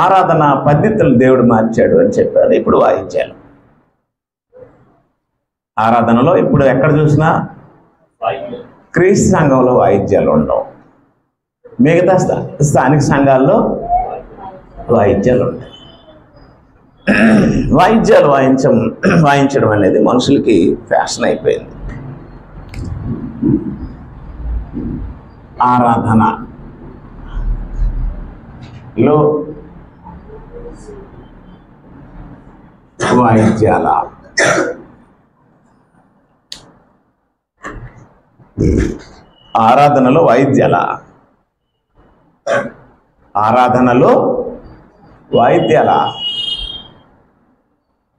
ఆరాధన పద్ధతులు దేవుడు మార్చాడు అని చెప్పారు. ఇప్పుడు వాయిద్యాలు ఆరాధనలో ఇప్పుడు ఎక్కడ చూసినా క్రీస్తు సంఘంలో వాయిద్యాలు ఉండవు, మిగతా స్థానిక సంఘాల్లో వాయిద్యాలు ఉంటాయి. వాయిద్యాలు వాయించడం అనేది మనుషులకి ఫ్యాషన్ అయిపోయింది. ఆరాధనలో వాయిద్యాల ఆరాధనలో వాయిద్యాల ఆరాధనలో వాయిద్యాల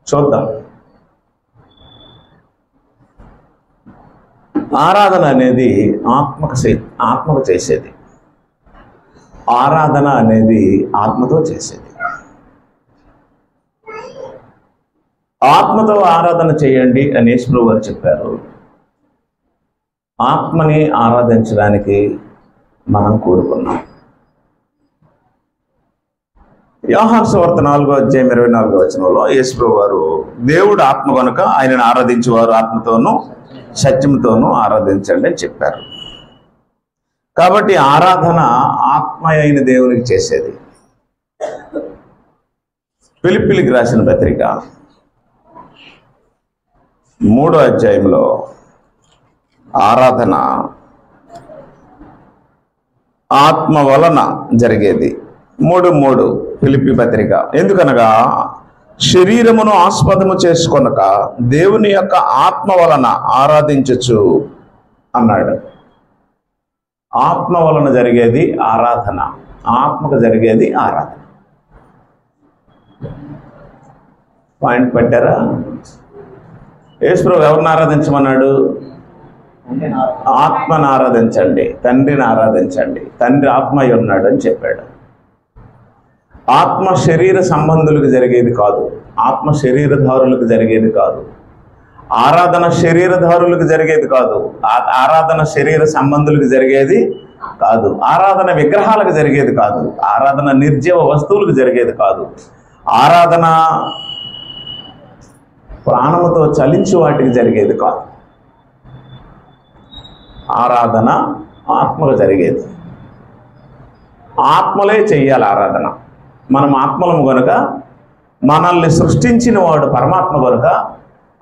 చూద్దాం. ఆరాధన అనేది ఆత్మకు చేసేది. ఆరాధన అనేది ఆత్మతో చేసేది. ఆత్మతో ఆరాధన చేయండి అని యేసుప్రభువు వారు చెప్పారు. ఆత్మని ఆరాధించడానికి మనం కూడుకున్నాం. యోహాను సువార్త 4:24 యేసుప్రభువు వారు దేవుడు ఆత్మ కనుక ఆయనను ఆరాధించేవారు ఆత్మతోనూ సత్యంతోనూ ఆరాధించండి అని చెప్పారు. కాబట్టి ఆరాధన ఆత్మ అయిన దేవునికి చేసేది. ఫిలిప్పీయులకు రాసిన పత్రిక 3వ అధ్యాయంలో ఆరాధన ఆత్మ వలన జరిగేది. 3:3 ఫిలిప్పీ పత్రిక. ఎందుకనగా శరీరమును ఆస్పదము చేసుకొనక దేవుని యొక్క ఆత్మ వలన ఆరాధించచ్చు అన్నాడు. ఆత్మ వలన జరిగేది ఆరాధన, ఆత్మకు జరిగేది ఆరాధన. పాయింట్ పెట్టారా? యేసుప్రభువు ఎవరిని ఆరాధించమన్నాడు? ఆత్మను ఆరాధించండి, తండ్రిని ఆరాధించండి, తండ్రి ఆత్మ అయి ఉన్నాడు అని చెప్పాడు. ఆత్మ శరీర సంబంధులకు జరిగేది కాదు, ఆత్మ శరీరధారులకు జరిగేది కాదు, ఆరాధన శరీరధారులకు జరిగేది కాదు, ఆరాధన శరీర సంబంధులకు జరిగేది కాదు, ఆరాధన విగ్రహాలకు జరిగేది కాదు, ఆరాధన నిర్జీవ వస్తువులకు జరిగేది కాదు, ఆరాధన ప్రాణముతో చలించు వాటికి జరిగేది కాదు. ఆరాధన ఆత్మకు జరిగేది. ఆత్మలే చెయ్యాలి ఆరాధన. మనం ఆత్మలము కనుక, మనల్ని సృష్టించిన వాడు పరమాత్మ కనుక,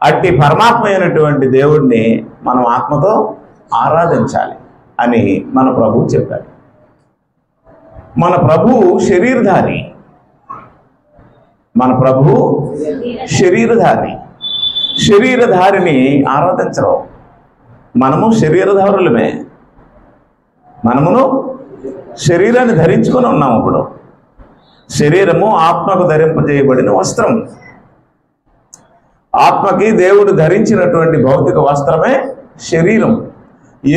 అట్టి పరమాత్మ అయినటువంటి దేవుడిని మనం ఆత్మతో ఆరాధించాలి అని మన ప్రభువు చెప్పాడు. మన ప్రభువు శరీరధారి, మన ప్రభువు శరీరధారి. శరీరధారిని ఆరాధించరు. మనము శరీరధారులమే. మనమును శరీరాన్ని ధరించుకొని ఉన్నాము. ఇప్పుడు శరీరము ఆత్మకు ధరింపజేయబడిన వస్త్రం. ఆత్మకి దేవుడు ధరించినటువంటి భౌతిక వస్త్రమే శరీరం.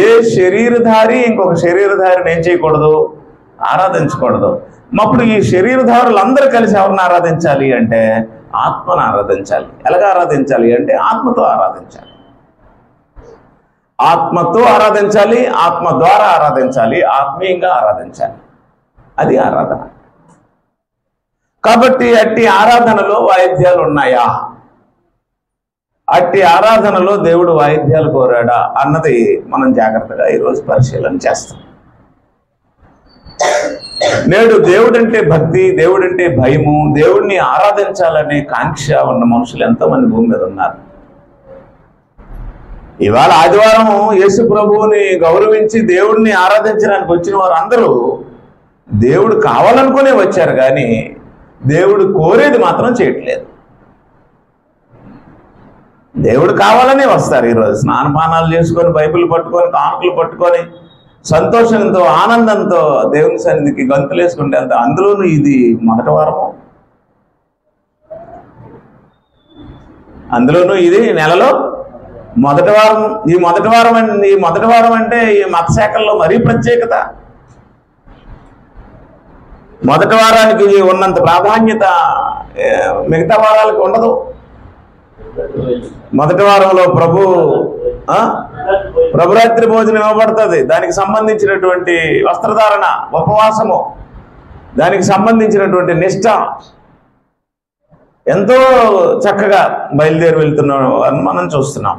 ఏ శరీరధారి ఇంకొక శరీరధారిని ఏం చేయకూడదు? ఆరాధించకూడదు. అప్పుడు ఈ శరీరధారులందరూ కలిసి ఎవరిని ఆరాధించాలి అంటే ఆత్మను ఆరాధించాలి. ఎలాగ ఆరాధించాలి అంటే ఆత్మతో ఆరాధించాలి. ఆత్మతో ఆరాధించాలి, ఆత్మ ద్వారా ఆరాధించాలి, ఆత్మీయంగా ఆరాధించాలి. అది ఆరాధన. కాబట్టి అట్టి ఆరాధనలో వాయిద్యాలు ఉన్నాయా? అట్టి ఆరాధనలో దేవుడు వాయిద్యాలు కోరాడా అన్నది మనం జాగ్రత్తగా ఈరోజు పరిశీలన చేస్తాం. నేడు దేవుడంటే భక్తి, దేవుడంటే భయము, దేవుడిని ఆరాధించాలనే కాంక్ష ఉన్న మనుషులు ఎంతోమంది భూమి మీద ఉన్నారు. ఇవాళ ఆదివారం యేసు ప్రభువుని గౌరవించి దేవుడిని ఆరాధించడానికి వచ్చిన వారు అందరూ దేవుడు కావాలనుకునే వచ్చారు, కానీ దేవుడు కోరేది మాత్రం చేయట్లేదు. దేవుడు కావాలనే వస్తారు. ఈరోజు స్నానపానాలు చేసుకొని, బైబిల్ పట్టుకొని, కానుకలు పట్టుకొని, సంతోషంతో ఆనందంతో దేవుని సన్నిధికి గంతులు వేసుకుంటే అంత. అందులోనూ ఇది మొదటి వారము, అందులోనూ ఇది నెలలో మొదటి వారం. ఈ మొదటి వారం అంటే ఈ మత శాఖల్లో మరీ ప్రత్యేకత. మొదటి వారానికి ఉన్నంత ప్రాధాన్యత మిగతా వారాలకు ఉండదు. మొదటి వారంలో ప్రభురాత్రి భోజనం ఇవ్వబడుతుంది. దానికి సంబంధించినటువంటి వస్త్రధారణ, ఉపవాసము, దానికి సంబంధించినటువంటి నిష్ఠ ఎంతో చక్కగా బయలుదేరి వెళ్తున్నామని మనం చూస్తున్నాం.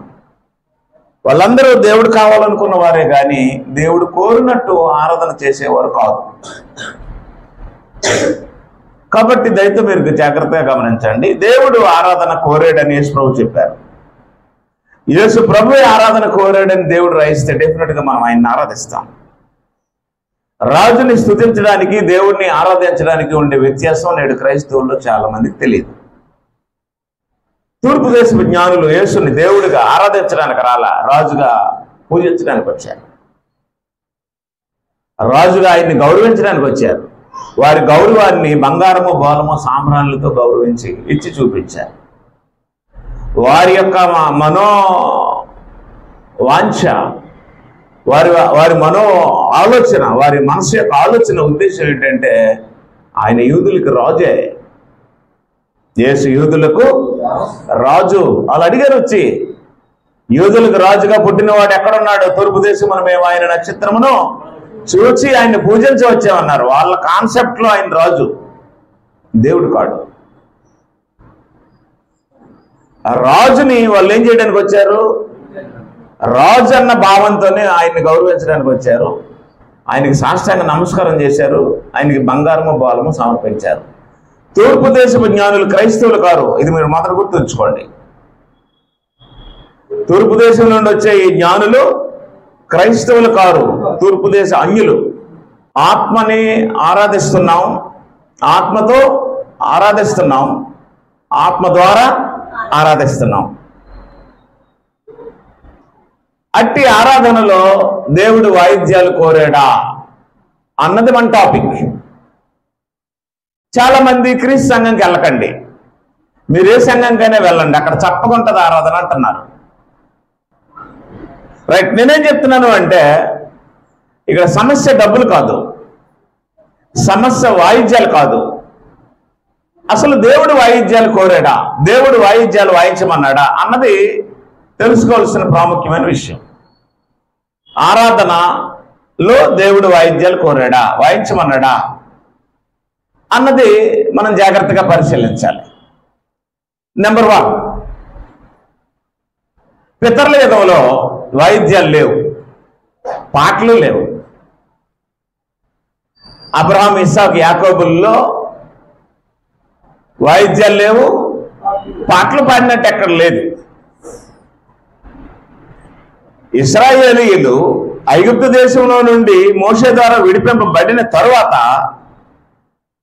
వాళ్ళందరూ దేవుడు కావాలనుకున్న వారే కానీ దేవుడు కోరినట్టు ఆరాధన చేసేవారు కాదు. కాబట్టి దయతో మీరు జాగ్రత్తగా గమనించండి. దేవుడు ఆరాధన కోరాడని యేసు ప్రభు చెప్పారు. యేసు ప్రభు ఆరాధన కోరాడని దేవుడు రాయిస్తే డెఫినెట్గా మనం ఆయన్ని ఆరాధిస్తాం. రాజుని స్తుతించడానికి దేవుడిని ఆరాధించడానికి ఉండే వ్యత్యాసం నేడు క్రైస్తవుల్లో చాలా మందికి తెలియదు. తూర్పు దేశపు జ్ఞానులు యేసుని దేవుడిగా ఆరాధించడానికి రాలా, రాజుగా పూజించడానికి వచ్చారు. రాజుగా ఆయన్ని గౌరవించడానికి వచ్చారు. వారి గౌరవాన్ని బంగారము బోలము సాంబ్రాణులతో గౌరవించి ఇచ్చి చూపించారు. వారి యొక్క మనో వాంఛ, వారి మనో ఆలోచన, వారి మనసు యొక్క ఆలోచన ఉద్దేశం ఏంటంటే ఆయన యూదులకు రాజే, యేసు యూదులకు రాజు. వాళ్ళు అడిగారు వచ్చి, యూదులకు రాజుగా పుట్టినవాడు ఎక్కడున్నాడు? తూర్పు దేశమున మేము ఆయన నక్షత్రమును చూచి ఆయన్ని పూజించి వచ్చామన్నారు. వాళ్ళ కాన్సెప్ట్లో ఆయన రాజు, దేవుడు కాడు. ఆ రాజుని వాళ్ళు ఏం చేయడానికి వచ్చారు? రాజు అన్న భావంతోనే ఆయన్ని గౌరవించడానికి వచ్చారు. ఆయనకి సాష్టాంగ నమస్కారం చేశారు. ఆయనకి బంగారము బోలము సమర్పించారు. తూర్పు దేశపు జ్ఞానులు క్రైస్తవులు కారు. ఇది మీరు మాత్రం గుర్తుంచుకోండి. తూర్పు దేశం నుండి వచ్చే ఈ జ్ఞానులు క్రైస్తవులు కారు, తూర్పు దేశ అన్యులు. ఆత్మని ఆరాధిస్తున్నాం, ఆత్మతో ఆరాధిస్తున్నాం, ఆత్మ ద్వారా ఆరాధిస్తున్నాం. అట్టి ఆరాధనలో దేవుడు వాయిద్యాలు కోరాడా అన్నది మన టాపిక్. చాలా మంది క్రీస్తు సంఘంకి వెళ్ళకండి, మీరు ఏ సంఘంకైనా వెళ్ళండి, అక్కడ చప్పకుంటది ఆరాధన అంటున్నారు. రైట్, నేనేం చెప్తున్నాను అంటే ఇక్కడ సమస్య డబ్బులు కాదు, సమస్య వాయిద్యాలు కాదు. అసలు దేవుడు వాయిద్యాలు కోరాడా, దేవుడు వాయిద్యాలు వాయించమన్నాడా అన్నది తెలుసుకోవాల్సిన ప్రాముఖ్యమైన విషయం. ఆరాధనలో దేవుడు వాయిద్యాలు కోరాడా, వాయించమన్నాడా అన్నది మనం జాగ్రత్తగా పరిశీలించాలి. నెంబర్ 1, పితరుల యుగంలో వాయిద్యాలు లేవు, పాటలు లేవు. అబ్రహాం, ఇస్సాకు, యాకోబుల్లో వాయిద్యాలు లేవు, పాటలు పాడినట్టు ఎక్కడ లేదు. ఇశ్రాయేలీయులు ఐగుప్తు దేశంలో నుండి మోషే ద్వారా విడిపింపబడిన తరువాత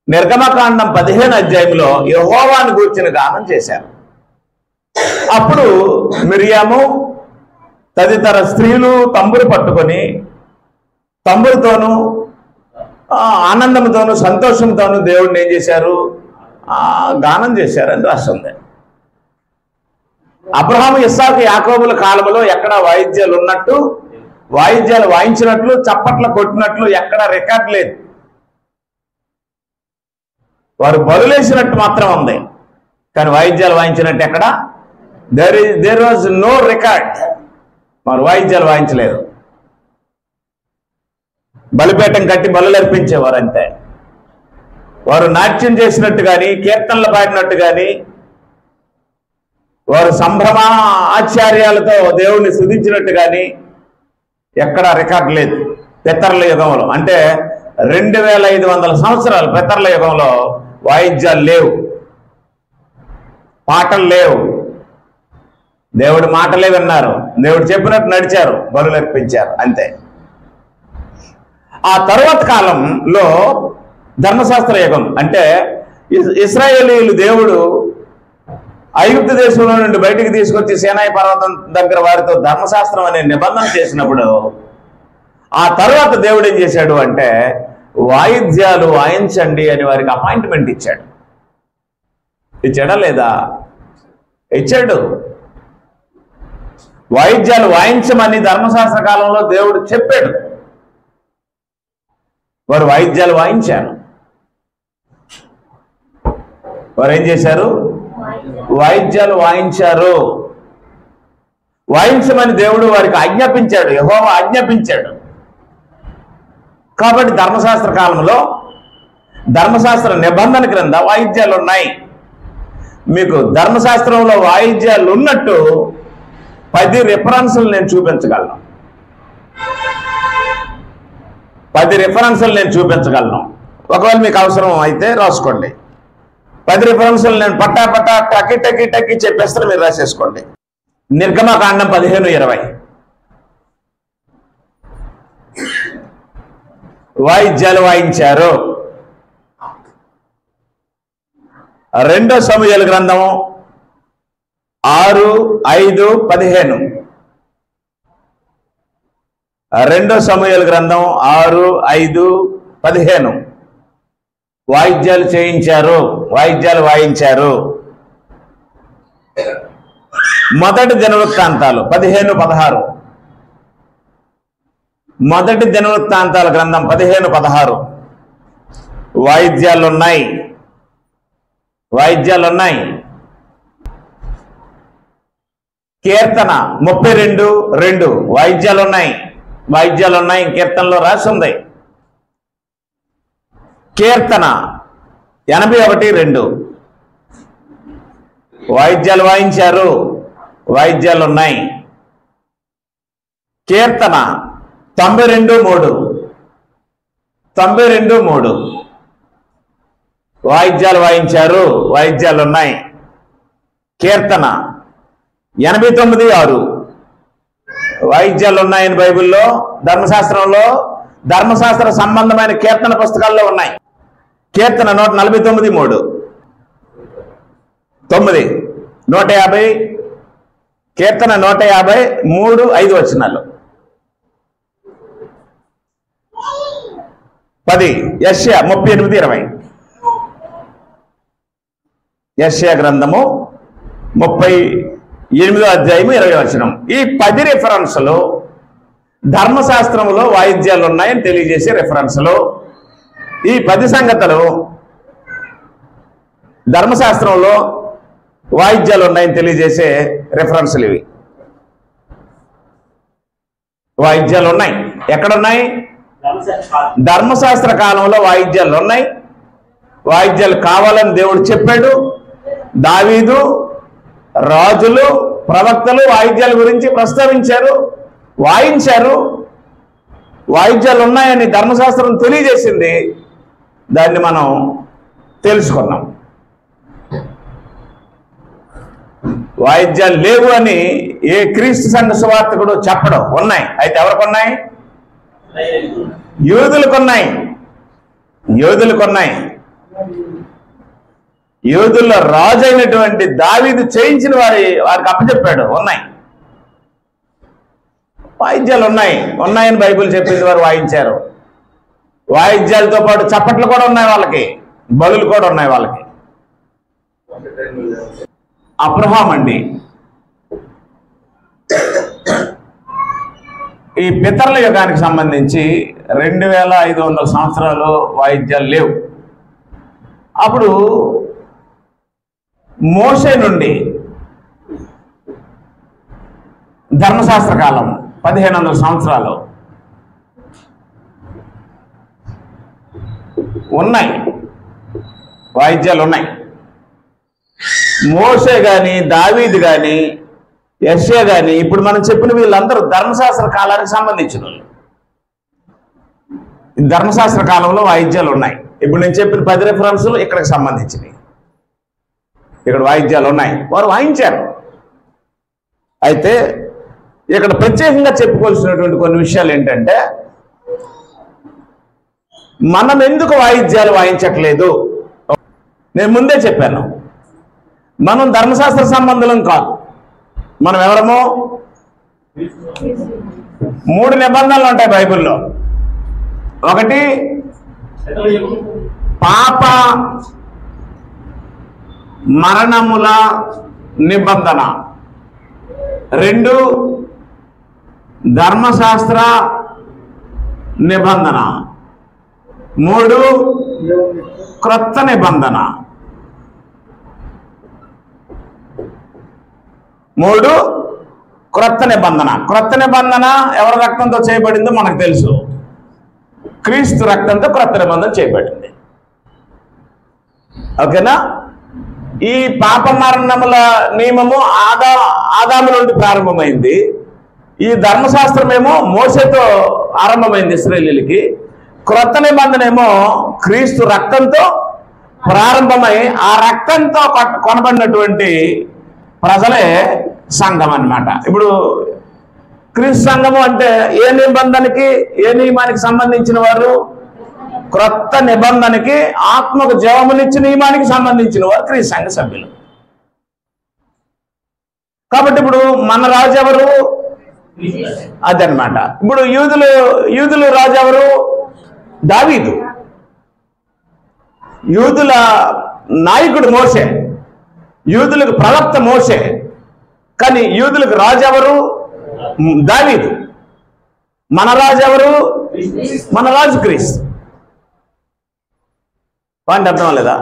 నిర్గమకాండం 15 అధ్యాయంలో యెహోవాను గూర్చిన గానం చేశారు. అప్పుడు మిరియాము తదితర స్త్రీలు తంబురు పట్టుకొని తంబురుతోనూ ఆనందంతోనూ సంతోషంతోనూ దేవుడిని ఏం చేశారు? గానం చేశారని రాస్తుంది. అబ్రహాము, ఇస్సాకు, యాకోబుల కాలంలో ఎక్కడ వాయిద్యాలు ఉన్నట్టు, వాయిద్యాలు వాయించినట్లు, చప్పట్లు కొట్టినట్లు ఎక్కడ రికార్డ్ లేదు. వారు బలులేసినట్టు మాత్రం ఉంది, కానీ వాయిద్యాలు వాయించినట్టు ఎక్కడ దేర్ వాజ్ నో రికార్డ్. వారు వాయిద్యాలు వాయించలేదు, బలిపీఠం కట్టి బలులు అర్పించేవారు అంతే. వారు నాట్యం చేసినట్టు కానీ, కీర్తనలు పాడినట్టు కానీ, వారు సంభ్రమ ఆచార్యాలతో దేవుణ్ణి స్తుతించినట్టు కానీ ఎక్కడ రికార్డు లేదు. పితరుల యుగంలో అంటే 2500 సంవత్సరాలు పితరుల యుగంలో వాయిద్యాలు లేవు, పాటలు లేవు. దేవుడి మాటలే విన్నారు, దేవుడు చెప్పినట్టు నడిచారు, బలులు అర్పించారు అంతే. ఆ తరువాత కాలంలో ధర్మశాస్త్ర యుగం అంటే ఇశ్రాయేలీయులు దేవుడు ఐగుప్తు దేశంలో నుండి బయటికి తీసుకొచ్చి సీనాయి పర్వతం దగ్గర వారితో ధర్మశాస్త్రం అనే నిబంధన చేసినప్పుడు ఆ తర్వాత దేవుడు ఏం చేశాడు అంటే వాయిద్యాలు వాయించండి అని వారికి అపాయింట్మెంట్ ఇచ్చాడు. ఇచ్చాడా లేదా? ఇచ్చాడు. వాయిద్యాలు వాయించమని ధర్మశాస్త్ర కాలంలో దేవుడు చెప్పాడు. వారు వాయిద్యాలు వాయించారు. వారు ఏం చేశారు? వాయిద్యాలు వాయించారు. వాయించమని దేవుడు వారికి ఆజ్ఞాపించాడు, యెహోవా ఆజ్ఞాపించాడు. కాబట్టి ధర్మశాస్త్ర కాలంలో ధర్మశాస్త్ర నిబంధన క్రింద వాయిద్యాలు ఉన్నాయి. మీకు ధర్మశాస్త్రంలో వాయిద్యాలు ఉన్నట్టు 10 రిఫరెన్సులు నేను చూపించగలను. 10 రిఫరెన్సులు నేను చూపించగలను. ఒకవేళ మీకు అవసరం అయితే రాసుకోండి. 10 రిఫరెన్సులు నేను పట్టా టకి టకి టకి చెప్పేస్తే మీరు రాసేసుకోండి. నిర్గమకాండం 15:20 వాయిద్యాలు వాయించారు. 2 సమూయేలు గ్రంథం 6:5-15. 2 సమూయేలు గ్రంథం 6:5-15 వాయిద్యాలు చేయించారు, వాయిద్యాలు వాయించారు. మొదటి దినవృత్తాంతాలు 15:16. మొదటి దినవృత్తాంతాల గ్రంథం 15:16 వాయిద్యాలు ఉన్నాయి, వాయిద్యాలు ఉన్నాయి. కీర్తన 32:2 వాయిద్యాలు ఉన్నాయి, వాయిద్యాలు ఉన్నాయి. కీర్తనలో రాసి ఉంది. కీర్తన 81:2 వాయిద్యాలు వాయించారు, వాయిద్యాలు ఉన్నాయి. కీర్తన 92:3 వాయిద్యాలు వాయించారు, వాయిద్యాలు ఉన్నాయి. కీర్తన 89:6 వాయిద్యాలు ఉన్నాయని బైబిల్లో, ధర్మశాస్త్రంలో, ధర్మశాస్త్ర సంబంధమైన కీర్తన పుస్తకాల్లో ఉన్నాయి. కీర్తన 149:3 150 కీర్తన 150 3-5 10 యెషయా 38:20 యెషయా గ్రంథము 38:20 ఈ 10 రిఫరెన్సులు ధర్మశాస్త్రంలో వాయిద్యాలు ఉన్నాయని తెలియజేసే రిఫరెన్సులు. ఈ 10 సంగతులు ధర్మశాస్త్రంలో వాయిద్యాలు ఉన్నాయని తెలియజేసే రిఫరెన్సులు. ఇవి వాయిద్యాలు ఉన్నాయి. ఎక్కడున్నాయి? ధర్మశాస్త్ర కాలంలో వాయిద్యాలు ఉన్నాయి. వాయిద్యాలు కావాలని దేవుడు చెప్పాడు. దావీదు, రాజులు, ప్రవక్తలు వాయిద్యాల గురించి ప్రస్తావించారు, వాయించారు. వాయిద్యాలు ఉన్నాయని ధర్మశాస్త్రం తెలియజేసింది. దాన్ని మనం తెలుసుకున్నాం. వాయిద్యాలు లేవు అని ఏ క్రీస్తు సంఘ సువార్తికుడు చెప్పడం. ఉన్నాయి. అయితే ఎవరికి ఉన్నాయి? యూదులకు ఉన్నాయి. యూదులకు ఉన్నాయి. యూదుల్లో రాజు అయినటువంటి దావీదు చేయించిన వారికి అప్పచెప్పాడు. ఉన్నాయి. వాయిద్యాలు ఉన్నాయి. ఉన్నాయని బైబిల్ చెప్పింది. వారు వాయించారు. వాయిద్యాలతో పాటు చప్పట్లు కూడా ఉన్నాయి వాళ్ళకి, బలులు కూడా ఉన్నాయి వాళ్ళకి. అబ్రహాం అండి, ఈ పితరుల యుగానికి సంబంధించి 2500 సంవత్సరాలు వాయిద్యాలు లేవు. అప్పుడు మోషే నుండి ధర్మశాస్త్ర కాలం 1500 సంవత్సరాలు ఉన్నాయి. వాయిద్యాలు ఉన్నాయి. మోషే కానీ, దావీదు కానీ, యెషయా కానీ, ఇప్పుడు మనం చెప్పిన వీళ్ళందరూ ధర్మశాస్త్ర కాలానికి సంబంధించిన వాళ్ళు. ధర్మశాస్త్ర కాలంలో వాయిద్యాలు ఉన్నాయి. ఇప్పుడు నేను చెప్పిన 10 రిఫరెన్సులు ఇక్కడికి సంబంధించినవి. ఇక్కడ వాయిద్యాలు ఉన్నాయి. వారు వాయించారు. అయితే ఇక్కడ ప్రత్యేకంగా చెప్పుకోవాల్సినటువంటి కొన్ని విషయాలు ఏంటంటే, మనం ఎందుకు వాయిద్యాలు వాయించట్లేదు? నేను ముందే చెప్పాను, మనం ధర్మశాస్త్ర సంబంధం కాదు. మనం ఎవరమో 3 నిబంధనలు ఉంటాయి బైబిల్లో. ఒకటి పాప మరణముల నిబంధన, 2 ధర్మశాస్త్ర నిబంధన, 3 క్రొత్త నిబంధన. 3 క్రొత్త నిబంధన. క్రొత్త నిబంధన ఎవరి రక్తంతో చేయబడిందో మనకు తెలుసు. క్రీస్తు రక్తంతో క్రొత్త నిబంధన చేయబడింది. ఓకేనా? ఈ పాప మరణముల నియమము ఆదాము నుండి ప్రారంభమైంది. ఈ ధర్మశాస్త్రం ఏమో మోషేతో ఆరంభమైంది ఇశ్రాయేలీయులకి. క్రొత్త నిబంధన ఏమో క్రీస్తు రక్తంతో ప్రారంభమై ఆ రక్తంతో కొనబడినటువంటి ప్రజలే సంఘం అన్నమాట. ఇప్పుడు క్రీస్తు సంఘము అంటే ఏ నియమానికి సంబంధించిన వారు? క్రొత్త నిబంధనకి ఆత్మకు జీవమునిచ్చిన నియమానికి సంబంధించిన వారు క్రీస్తు సంఘ సభ్యులు. కాబట్టి ఇప్పుడు మన రాజు ఎవరు? అదనమాట. ఇప్పుడు యూదులు రాజు ఎవరు? దావీదు. యూదుల నాయకుడు మోషే, యూదులకు ప్రవక్త మోషే. కానీ యూదులకు రాజు ఎవరు? దావీదు. మన రాజు ఎవరు? మన రాజు క్రీస్తు. వాటి అర్థం లేదా?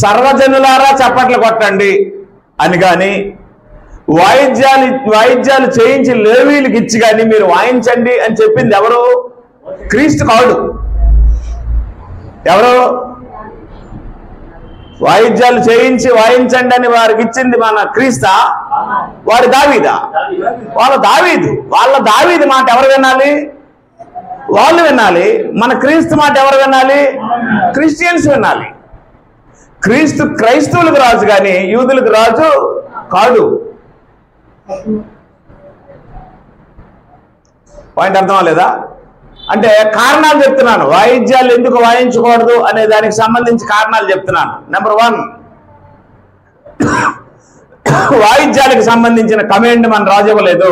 సర్వజనులారా చప్పట్లు కొట్టండి అని కానీ, వాయిద్యాలు చేయించి లేవీలకు ఇచ్చి కానీ మీరు వాయించండి అని చెప్పింది ఎవరు? క్రీస్తు కాడు. ఎవరు? వాయిద్యాలు చేయించి వాయించండి అని వారికి ఇచ్చింది మన క్రీస్తా? వారి దావీదా? వాళ్ళ దావీదు మాట ఎవరు వినాలి? వాళ్ళు వినాలి. మన క్రీస్తు మాట ఎవరు వినాలి? క్రిస్టియన్స్ వినాలి. క్రీస్తు క్రైస్తవులకు రాజు కానీ యూదులకు రాజు కాడు. పాయింట్ అర్థం లేదా? అంటే కారణాలు చెప్తున్నాను. వాయిద్యాలు ఎందుకు వాయించకూడదు అనే దానికి సంబంధించి కారణాలు చెప్తున్నాను. నెంబర్ 1, వాయిద్యాలకు సంబంధించిన కమాండ్ మన రాజు ఇవ్వలేదు.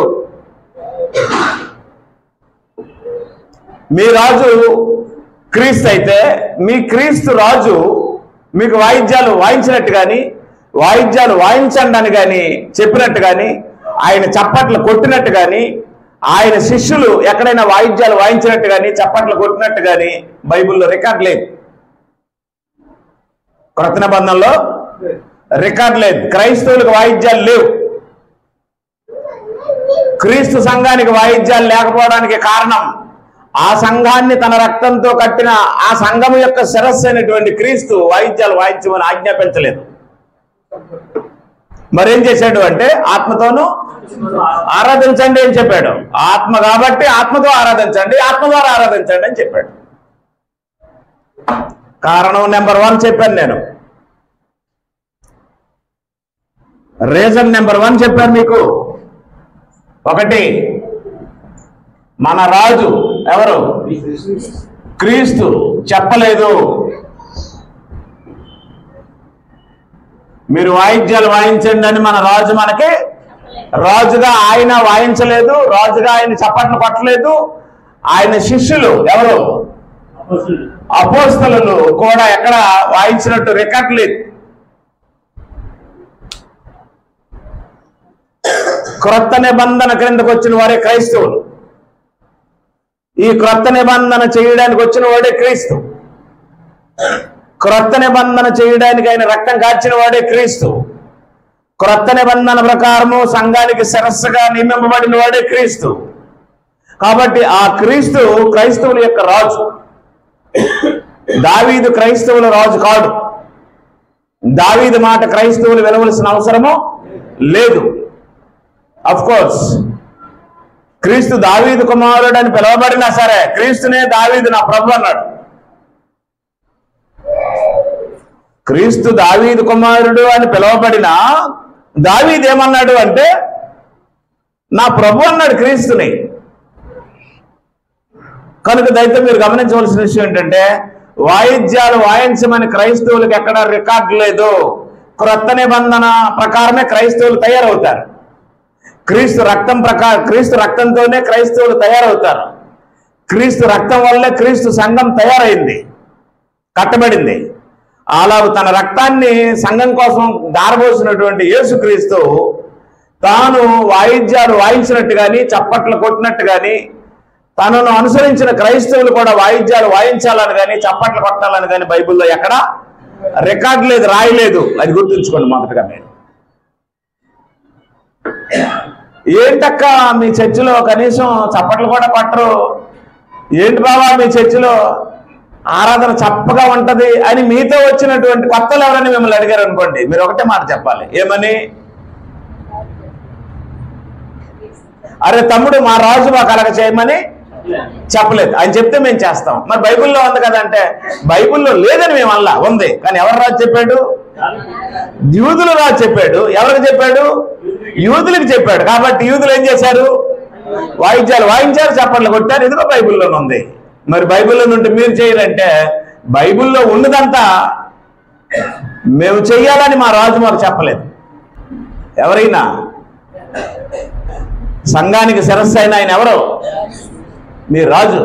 మీ రాజు క్రీస్తు అయితే మీ క్రీస్తు రాజు మీకు వాయిద్యాలు వాయించినట్టు కానీ, వాయిద్యాలు వాయించండి అని కానీ చెప్పినట్టు కానీ, ఆయన చప్పట్లు కొట్టినట్టు కానీ, ఆయన శిష్యులు ఎక్కడైనా వాయిద్యాలు వాయించినట్టు కానీ చప్పట్లు కొట్టినట్టు కానీ బైబిల్లో రికార్డ్ లేదు. క్రొత్త నిబంధనలో రికార్డ్ లేదు. క్రైస్తవులకు వాయిద్యాలు లేవు. క్రీస్తు సంఘానికి వాయిద్యాలు లేకపోవడానికి కారణం ఆ సంఘాన్ని తన రక్తంతో కట్టిన ఆ సంఘం యొక్క శిరస్సు అయినటువంటి క్రీస్తు వాయిద్యాలు వాయించమని ఆజ్ఞాపించలేదు. మరేం చేశాడు అంటే ఆత్మతోనూ ఆరాధించండి అని చెప్పాడు. ఆత్మ కాబట్టి ఆత్మతో ఆరాధించండి, ఆత్మ ద్వారా ఆరాధించండి అని చెప్పాడు. కారణం నెంబర్ 1 చెప్పాను నేను. రీజన్ నెంబర్ 1 చెప్పాను మీకు. 1, మన రాజు ఎవరు? క్రీస్తు చెప్పలేదు మీరు వాయిద్యాలు వాయించండి అని. మన రాజు మనకి రాజుగా ఆయన వాయించలేదు, రాజుగా ఆయన చప్పట్లు కొట్టలేదు. ఆయన శిష్యులు ఎవరు? అపోస్తలులు కూడా ఎక్కడ వాయించినట్టు రికార్డ్ లేదు. క్రొత్త నిబంధన క్రిందకు వచ్చిన వారే క్రైస్తవులు. ఈ క్రొత్త నిబంధన చేయడానికి వచ్చిన వాడే క్రీస్తు. క్రొత్త నిబంధన చేయడానికి ఆయన రక్తం కార్చిన వాడే క్రీస్తు. క్రొత్త నిబంధన ప్రకారము సంఘానికి శిరస్సుగా నియమింపబడిన వాడే క్రీస్తు. కాబట్టి ఆ క్రీస్తు క్రైస్తవుల యొక్క రాజు. దావీదు క్రైస్తవుల రాజు కాడు. దావీదు మాట క్రైస్తవులు వినవలసిన అవసరము లేదు. అఫ్ కోర్స్ క్రీస్తు దావీదు కుమారుడు అని పిలువబడినా సరే క్రీస్తునే దావీదు నా ప్రభు అన్నాడు. క్రీస్తు దావీదు కుమారుడు అని పిలువబడిన దావీదు ఏమన్నాడు అంటే నా ప్రభు అన్నాడు క్రీస్తుని. కనుక దయతో మీరు గమనించవలసిన విషయం ఏంటంటే వాయిద్యాలు వాయించమని క్రైస్తవులకు ఎక్కడ రికార్డు లేదు. క్రొత్త నిబంధన ప్రకారమే క్రైస్తవులు తయారవుతారు. క్రీస్తు రక్తంతోనే క్రైస్తవులు తయారవుతారు. క్రీస్తు రక్తం వల్లే క్రీస్తు సంఘం తయారైంది, కట్టబడింది. అలాగ తన రక్తాన్ని సంఘం కోసం దారబోసినటువంటి యేసుక్రీస్తు తాను వాయిద్యాలు వాయించినట్టు కానీ చప్పట్లు కొట్టినట్టు కానీ, తనను అనుసరించిన క్రైస్తవులు కూడా వాయిద్యాలు వాయించాలని కానీ చప్పట్లు కొట్టాలని కానీ బైబిల్లో ఎక్కడ రికార్డు లేదు, రాయలేదు. అది గుర్తుంచుకోండి మొదటగా. మీరు ఏంటక్క మీ చర్చిలో కనీసం చప్పట్లు కూడా కొట్టరు, ఏంటి బాబా మీ చర్చిలో ఆరాధన చప్పగా ఉంటది అని మీతో వచ్చినటువంటి కొత్తలు ఎవరైనా మిమ్మల్ని అడిగారు అనుకోండి, మీరు ఒకటే మాట చెప్పాలి. ఏమని? అరే తమ్ముడు, మా రాజు మాకు అలాగ చేయమని చెప్పలేదు. ఆయన చెప్తే మేము చేస్తాం. మరి బైబిల్లో ఉంది కదంటే, బైబిల్లో లేదని మేము అలా ఉంది. కానీ ఎవరు రాజు చెప్పాడు? యూదులు రాజు చెప్పాడు. ఎవరికి చెప్పాడు? యూదులకు చెప్పాడు. కాబట్టి యూదులు ఏం చేశారు? వాయిద్యాలు వాయించారు, చప్పట్లు కొట్టారు. ఇదిగో బైబిల్లోనే ఉంది. మరి బైబిల్లో నుండి మీరు చేయాలంటే, బైబిల్లో ఉన్నదంతా మేము చెయ్యాలని మా రాజు మాకు చెప్పలేదు. ఎవరైనా సంఘానికి శిరస్సు అయిన ఆయన ఎవరు? మీ రాజు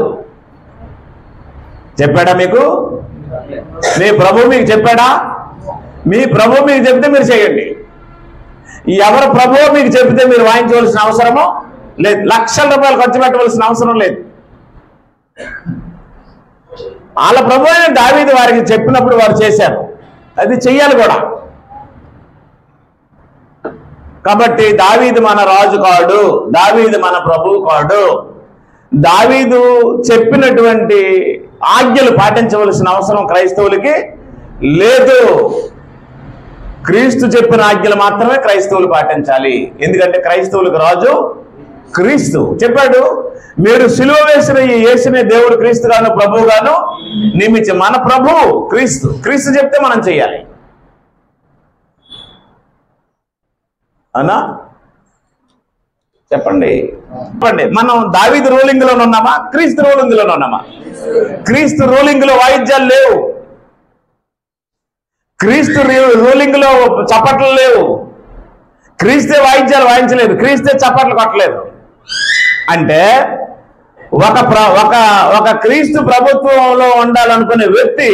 చెప్పాడా మీకు? మీ ప్రభు మీకు చెప్పాడా? మీ ప్రభు మీకు చెప్తే మీరు చేయండి. ఎవరు ప్రభువు మీకు చెప్తే మీరు వాయించవలసిన అవసరమో లేదు. లక్షల రూపాయలు ఖర్చు పెట్టవలసిన అవసరం లేదు. వాళ్ళ ప్రభు అయిన దావీదు వారికి చెప్పినప్పుడు వారు చేశారు, అది చెయ్యాలి కూడా. కాబట్టి దావీదు మన రాజు కాడు, దావీదు మన ప్రభువు కాడు. దావీదు చెప్పినటువంటి ఆజ్ఞలు పాటించవలసిన అవసరం క్రైస్తవులకి లేదు. క్రీస్తు చెప్పిన ఆజ్ఞలు మాత్రమే క్రైస్తవులు పాటించాలి. ఎందుకంటే క్రైస్తవులకు రాజు క్రీస్తు. చెప్పాడు, మీరు సిలువ వేసిన ఈ యేసునే దేవుడు క్రీస్తుగాను ప్రభువుగాను నియమించి. మన ప్రభువు క్రీస్తు. క్రీస్తు చెప్తే మనం చెయ్యాలి. అనా చెప్పండి చెప్పండి. మనం దావీదు రూలింగ్ లో ఉన్నామా? క్రీస్తు రూలింగ్ లో ఉన్నామా? క్రీస్తు రూలింగ్ లో వాయిద్యాలు లేవు. క్రీస్తు రూలింగ్ లో చప్పట్లు లేవు. క్రీస్తే వాయిద్యాలు వాయించలేదు, క్రీస్తే చప్పట్లు కొట్టలేదు. అంటే ఒక క్రీస్తు ప్రభుత్వంలో ఉండాలనుకునే వ్యక్తి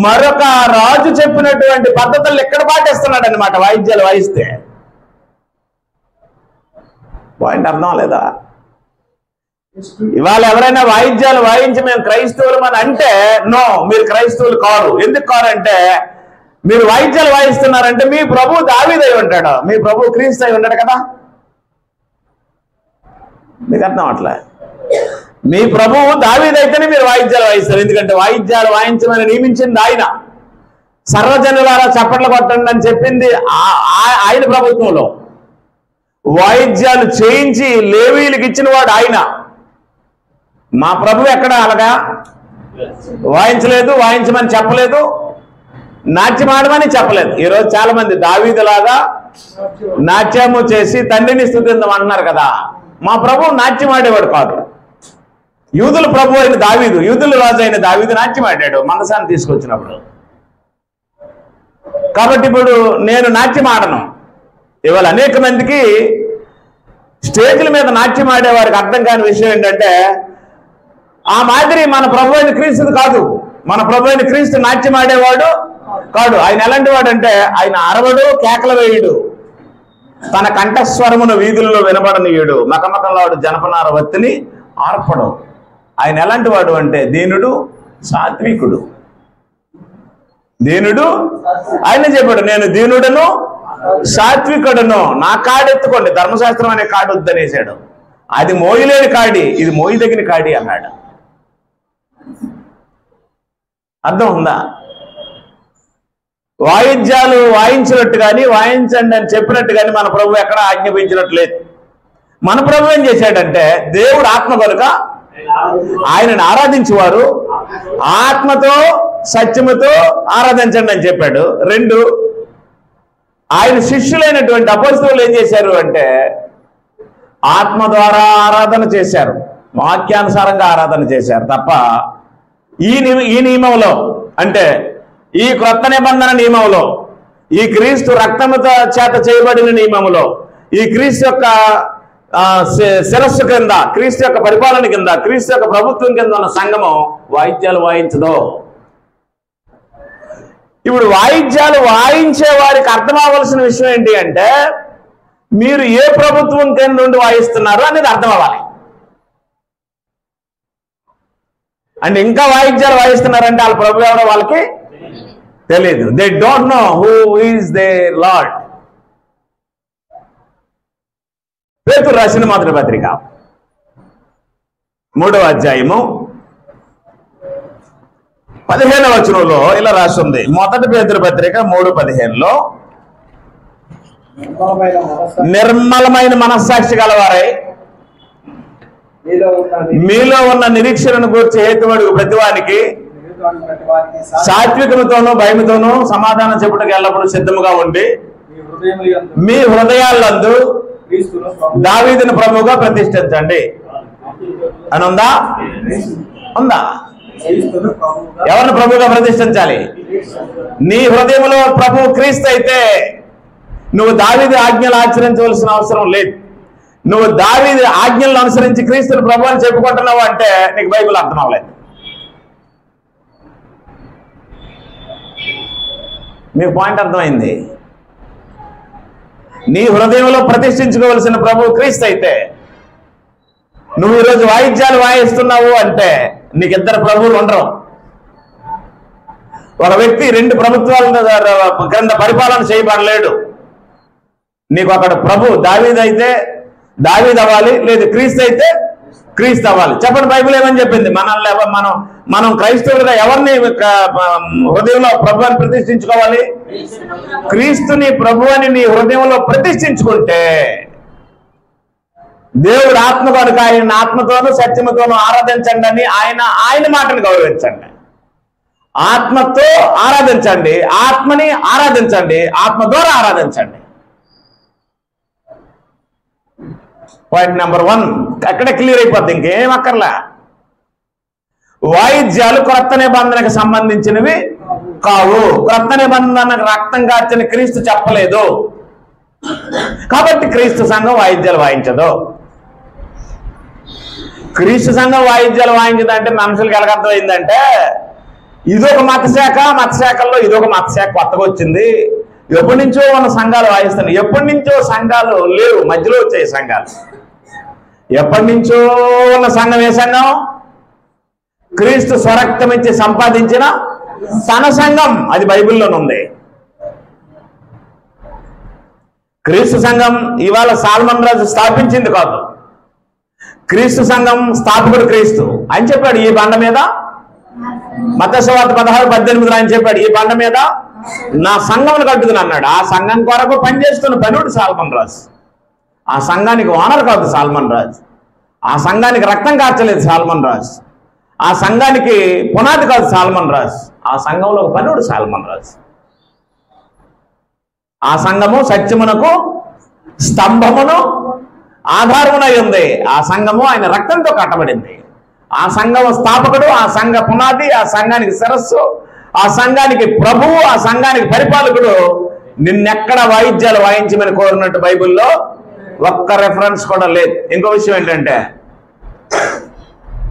మరొక రాజు చెప్పినటువంటి పద్ధతులు ఎక్కడ పాటిస్తున్నాడు అనమాట. వాయిద్యాలు వాయిస్తే పాయింట్ అర్థం లేదా? ఇవాళ ఎవరైనా వాయిద్యాలు వాయించి మేము క్రైస్తవులు అని అంటే, నో, మీరు క్రైస్తవులు కారు. ఎందుకు కారు అంటే, మీరు వాయిద్యాలు వాయిస్తున్నారంటే మీ ప్రభు దావీదు అయి ఉంటాడు, మీ ప్రభు క్రీస్తు అయి ఉంటాడు కదా. మీకు అర్థం అట్లా? మీ ప్రభువు దావీదు అయితేనే మీరు వాయిద్యాలు వాయిస్తారు. ఎందుకంటే వాయిద్యాలు వాయించమని నియమించింది ఆయన. సర్వజనులారా చప్పట్లు కొట్టండి అని చెప్పింది ఆయన ప్రభుత్వంలో. వాయిద్యాలు చేయించి లేవీలకు ఇచ్చిన వాడు ఆయన. మా ప్రభు ఎక్కడ అలాగా వాయించలేదు, వాయించమని చెప్పలేదు, నాట్యం ఆడమని చెప్పలేదు. ఈరోజు చాలా మంది దావీదులాగా నాట్యము చేసి తండ్రిని స్తుతిద్దాం అంటున్నారు కదా. మా ప్రభు నాట్యం ఆడేవాడు కాదు. యూదుల ప్రభు అయిన దావీదు, యూదుల రాజు అయిన దావీదు నాట్యం ఆడాడు మందసాన్ని తీసుకొచ్చినప్పుడు. కాబట్టి ఇప్పుడు నేను నాట్యం ఆడను. ఇవాళ అనేక మందికి స్టేజ్ల మీద నాట్యం ఆడేవారికి అర్థం కాని విషయం ఏంటంటే, ఆ మాదిరి మన ప్రభు అయిన క్రీస్తు కాదు. మన ప్రభు అయిన క్రీస్తు నాట్యం ఆడేవాడు కాడు. ఆయన ఎలాంటి వాడు అంటే, ఆయన అరవడు, కేకల వేయుడు, తన కంఠస్వరమును వీధుల్లో వినబడనీయుడు, మకమకలాడు జనపనార వత్తిని ఆర్పడం. ఆయన ఎలాంటి వాడు అంటే దీనుడు, సాత్వికుడు. దీనుడు, ఆయన చెప్పాడు, నేను దీనుడను సాత్వికుడను, నా కాడెత్తుకోండి. ధర్మశాస్త్రం అనే కాడు వద్దనేసాడు. అది మోయలేని కాడి, ఇది మోయదగిన కాడి అన్నాడు. అర్థం ఉందా? వాయిద్యాలు వాయించినట్టు కానీ, వాయించండి అని చెప్పినట్టు కానీ మన ప్రభు ఎక్కడ ఆజ్ఞాపించినట్లేదు. మన ప్రభు ఏం చేశాడంటే, దేవుడు ఆత్మ కనుక ఆయనను ఆరాధించేవారు ఆత్మతో సత్యముతో ఆరాధించండి అని చెప్పాడు. 2, ఆయన శిష్యులైనటువంటి అపోస్తలులు ఏం చేశారు అంటే, ఆత్మ ద్వారా ఆరాధన చేశారు, వాక్యానుసారంగా ఆరాధన చేశారు తప్ప ఈ నియమంలో, అంటే ఈ క్రొత్త నిబంధన నియమంలో, ఈ క్రీస్తు రక్తముతో చేత చేయబడిన నియమంలో, ఈ క్రీస్తు యొక్క శిరస్సు కింద, క్రీస్తు యొక్క పరిపాలన కింద, క్రీస్తు యొక్క ప్రభుత్వం కింద ఉన్న సంఘము వాయిద్యాలు వాయించదు. ఇప్పుడు వాయిద్యాలు వాయించే వారికి అర్థం అవ్వాల్సిన విషయం ఏంటి అంటే, మీరు ఏ ప్రభుత్వం కింద నుండి వాయిస్తున్నారు అనేది అర్థం అవ్వాలి. అండ్ ఇంకా వాయిద్యాలు వాయిస్తున్నారంటే వాళ్ళ ప్రభు ఎవరో వాళ్ళకి తెలియదు. They don't know who is they lord. పేతురు రాసిన మొదటి పత్రిక 3వ అధ్యాయము 15వ వచనంలో ఇలా రాస్తుంది. మొదటి పేతురు పత్రిక 3:15లో నిర్మలమైన మనస్సాక్షి గలవారై మీలో ఉన్న నిరీక్షణను గూర్చి హేతువడుగు ప్రతివానికి సాత్వికముతోనూ భయముతోనూ సమాధానం చెప్పుటకు ఎల్లప్పుడూ సిద్ధముగా ఉండి మీ హృదయాలందు దావీదును ప్రభువుగా ప్రతిష్ఠించండి అని ఉందా? ఉందా? ఎవరిని ప్రభువుగా ప్రతిష్ఠించాలి? నీ హృదయంలో ప్రభువు క్రీస్తు అయితే నువ్వు దావీదు ఆజ్ఞలు ఆచరించవలసిన అవసరం లేదు. నువ్వు దావీదు ఆజ్ఞలను అనుసరించి క్రీస్తుని ప్రభు అని చెప్పుకుంటున్నావు అంటే నీకు బైబిల్ అర్థం అవ్వలేదు. మీకు పాయింట్ అర్థమైంది? నీ హృదయంలో ప్రతిష్ఠించుకోవలసిన ప్రభు క్రీస్తు అయితే నువ్వు ఈరోజు వాయిద్యాలు వాయిస్తున్నావు అంటే నీకు ఇద్దరు ప్రభువులు ఉండరు. ఒక వ్యక్తి 2 ప్రభుత్వాల క్రింద పరిపాలన చేయబడలేడు. నీకు అక్కడ ప్రభు దావీదు అయితే దావీదు అవ్వాలి, లేదు క్రీస్తు అయితే క్రీస్తు అవ్వాలి. చెప్పండి, బైబిల్ ఏమని చెప్పింది? మనం క్రైస్తవులుగా ఎవరిని హృదయంలో ప్రభు అని ప్రతిష్ఠించుకోవాలి? క్రీస్తుని ప్రభు అని నీ హృదయంలో ప్రతిష్ఠించుకుంటే దేవుడు ఆత్మ కనుక ఆయన ఆత్మతోనూ సత్యముతోనూ ఆరాధించండి అని ఆయన మాటను గౌరవించండి. ఆత్మతో ఆరాధించండి, ఆత్మని ఆరాధించండి, ఆత్మ ద్వారా ఆరాధించండి. పాయింట్ నెంబర్ 1 అక్కడే క్లియర్ అయిపోద్ది, ఇంకేం అక్కర్లా. వాయిద్యాలు క్రొత్త నిబంధనకు సంబంధించినవి కావు. క్రొత్త నిబంధనకు రక్తం కార్చిన క్రీస్తు చెప్పలేదు కాబట్టి క్రీస్తు సంఘం వాయిద్యాలు వాయించదు. క్రీస్తు సంఘం వాయిద్యాలు వాయించదంటే మనుషులకు ఎలాగర్థమైందంటే ఇదొక మతశాఖల్లో ఇదొక మతశాఖ కొత్తగా వచ్చింది. ఎప్పటి నుంచో ఉన్న సంఘాలు వాయిస్తున్నాయి. ఎప్పటి నుంచో సంఘాలు లేవు, మధ్యలో వచ్చాయి సంఘాలు. ఎప్పటి నుంచో ఉన్న సంఘం ఏ సంఘం? క్రీస్తు స్వరక్తం ఇచ్చి సంపాదించిన తన సంఘం. అది బైబిల్లోనే ఉంది. క్రీస్తు సంఘం ఇవాళ సాల్మన్ రాజు స్థాపించింది కాదు. క్రీస్తు సంఘం స్థాపకుడు క్రీస్తు అని చెప్పాడు. ఈ బండ మీద మత్తయి సువార్త 16:18 ఆయన చెప్పాడు, ఈ బండ మీద నా సంఘమును కట్టుదును అన్నాడు. ఆ సంఘం కొరకు పనిచేస్తున్న పనుడు సాల్మన్ రాజు. ఆ సంఘానికి ఓనర్ కాదు సాల్మన్ రాజు. ఆ సంఘానికి రక్తం కార్చలేదు సాల్మన్ రాజు. ఆ సంఘానికి పునాది కాదు సాల్మన్ రాజు. ఆ సంఘంలో ఒక పనుడు సాల్మన్ రాజు. ఆ సంఘము సత్యమునకు స్తంభమును ఆధారమునై ఉంది. ఆ సంఘము ఆయన రక్తంతో కట్టబడింది. ఆ సంఘము స్థాపకుడు, ఆ సంఘ పునాది, ఆ సంఘానికి శిరస్సు, ఆ సంఘానికి ప్రభువు, ఆ సంఘానికి పరిపాలకుడు. నిన్నెక్కడ వాయిద్యాలు వాయించమని కోరినట్టు బైబిల్లో ఒక్క రెఫరెన్స్ కూడా లేదు. ఇంకో విషయం ఏంటంటే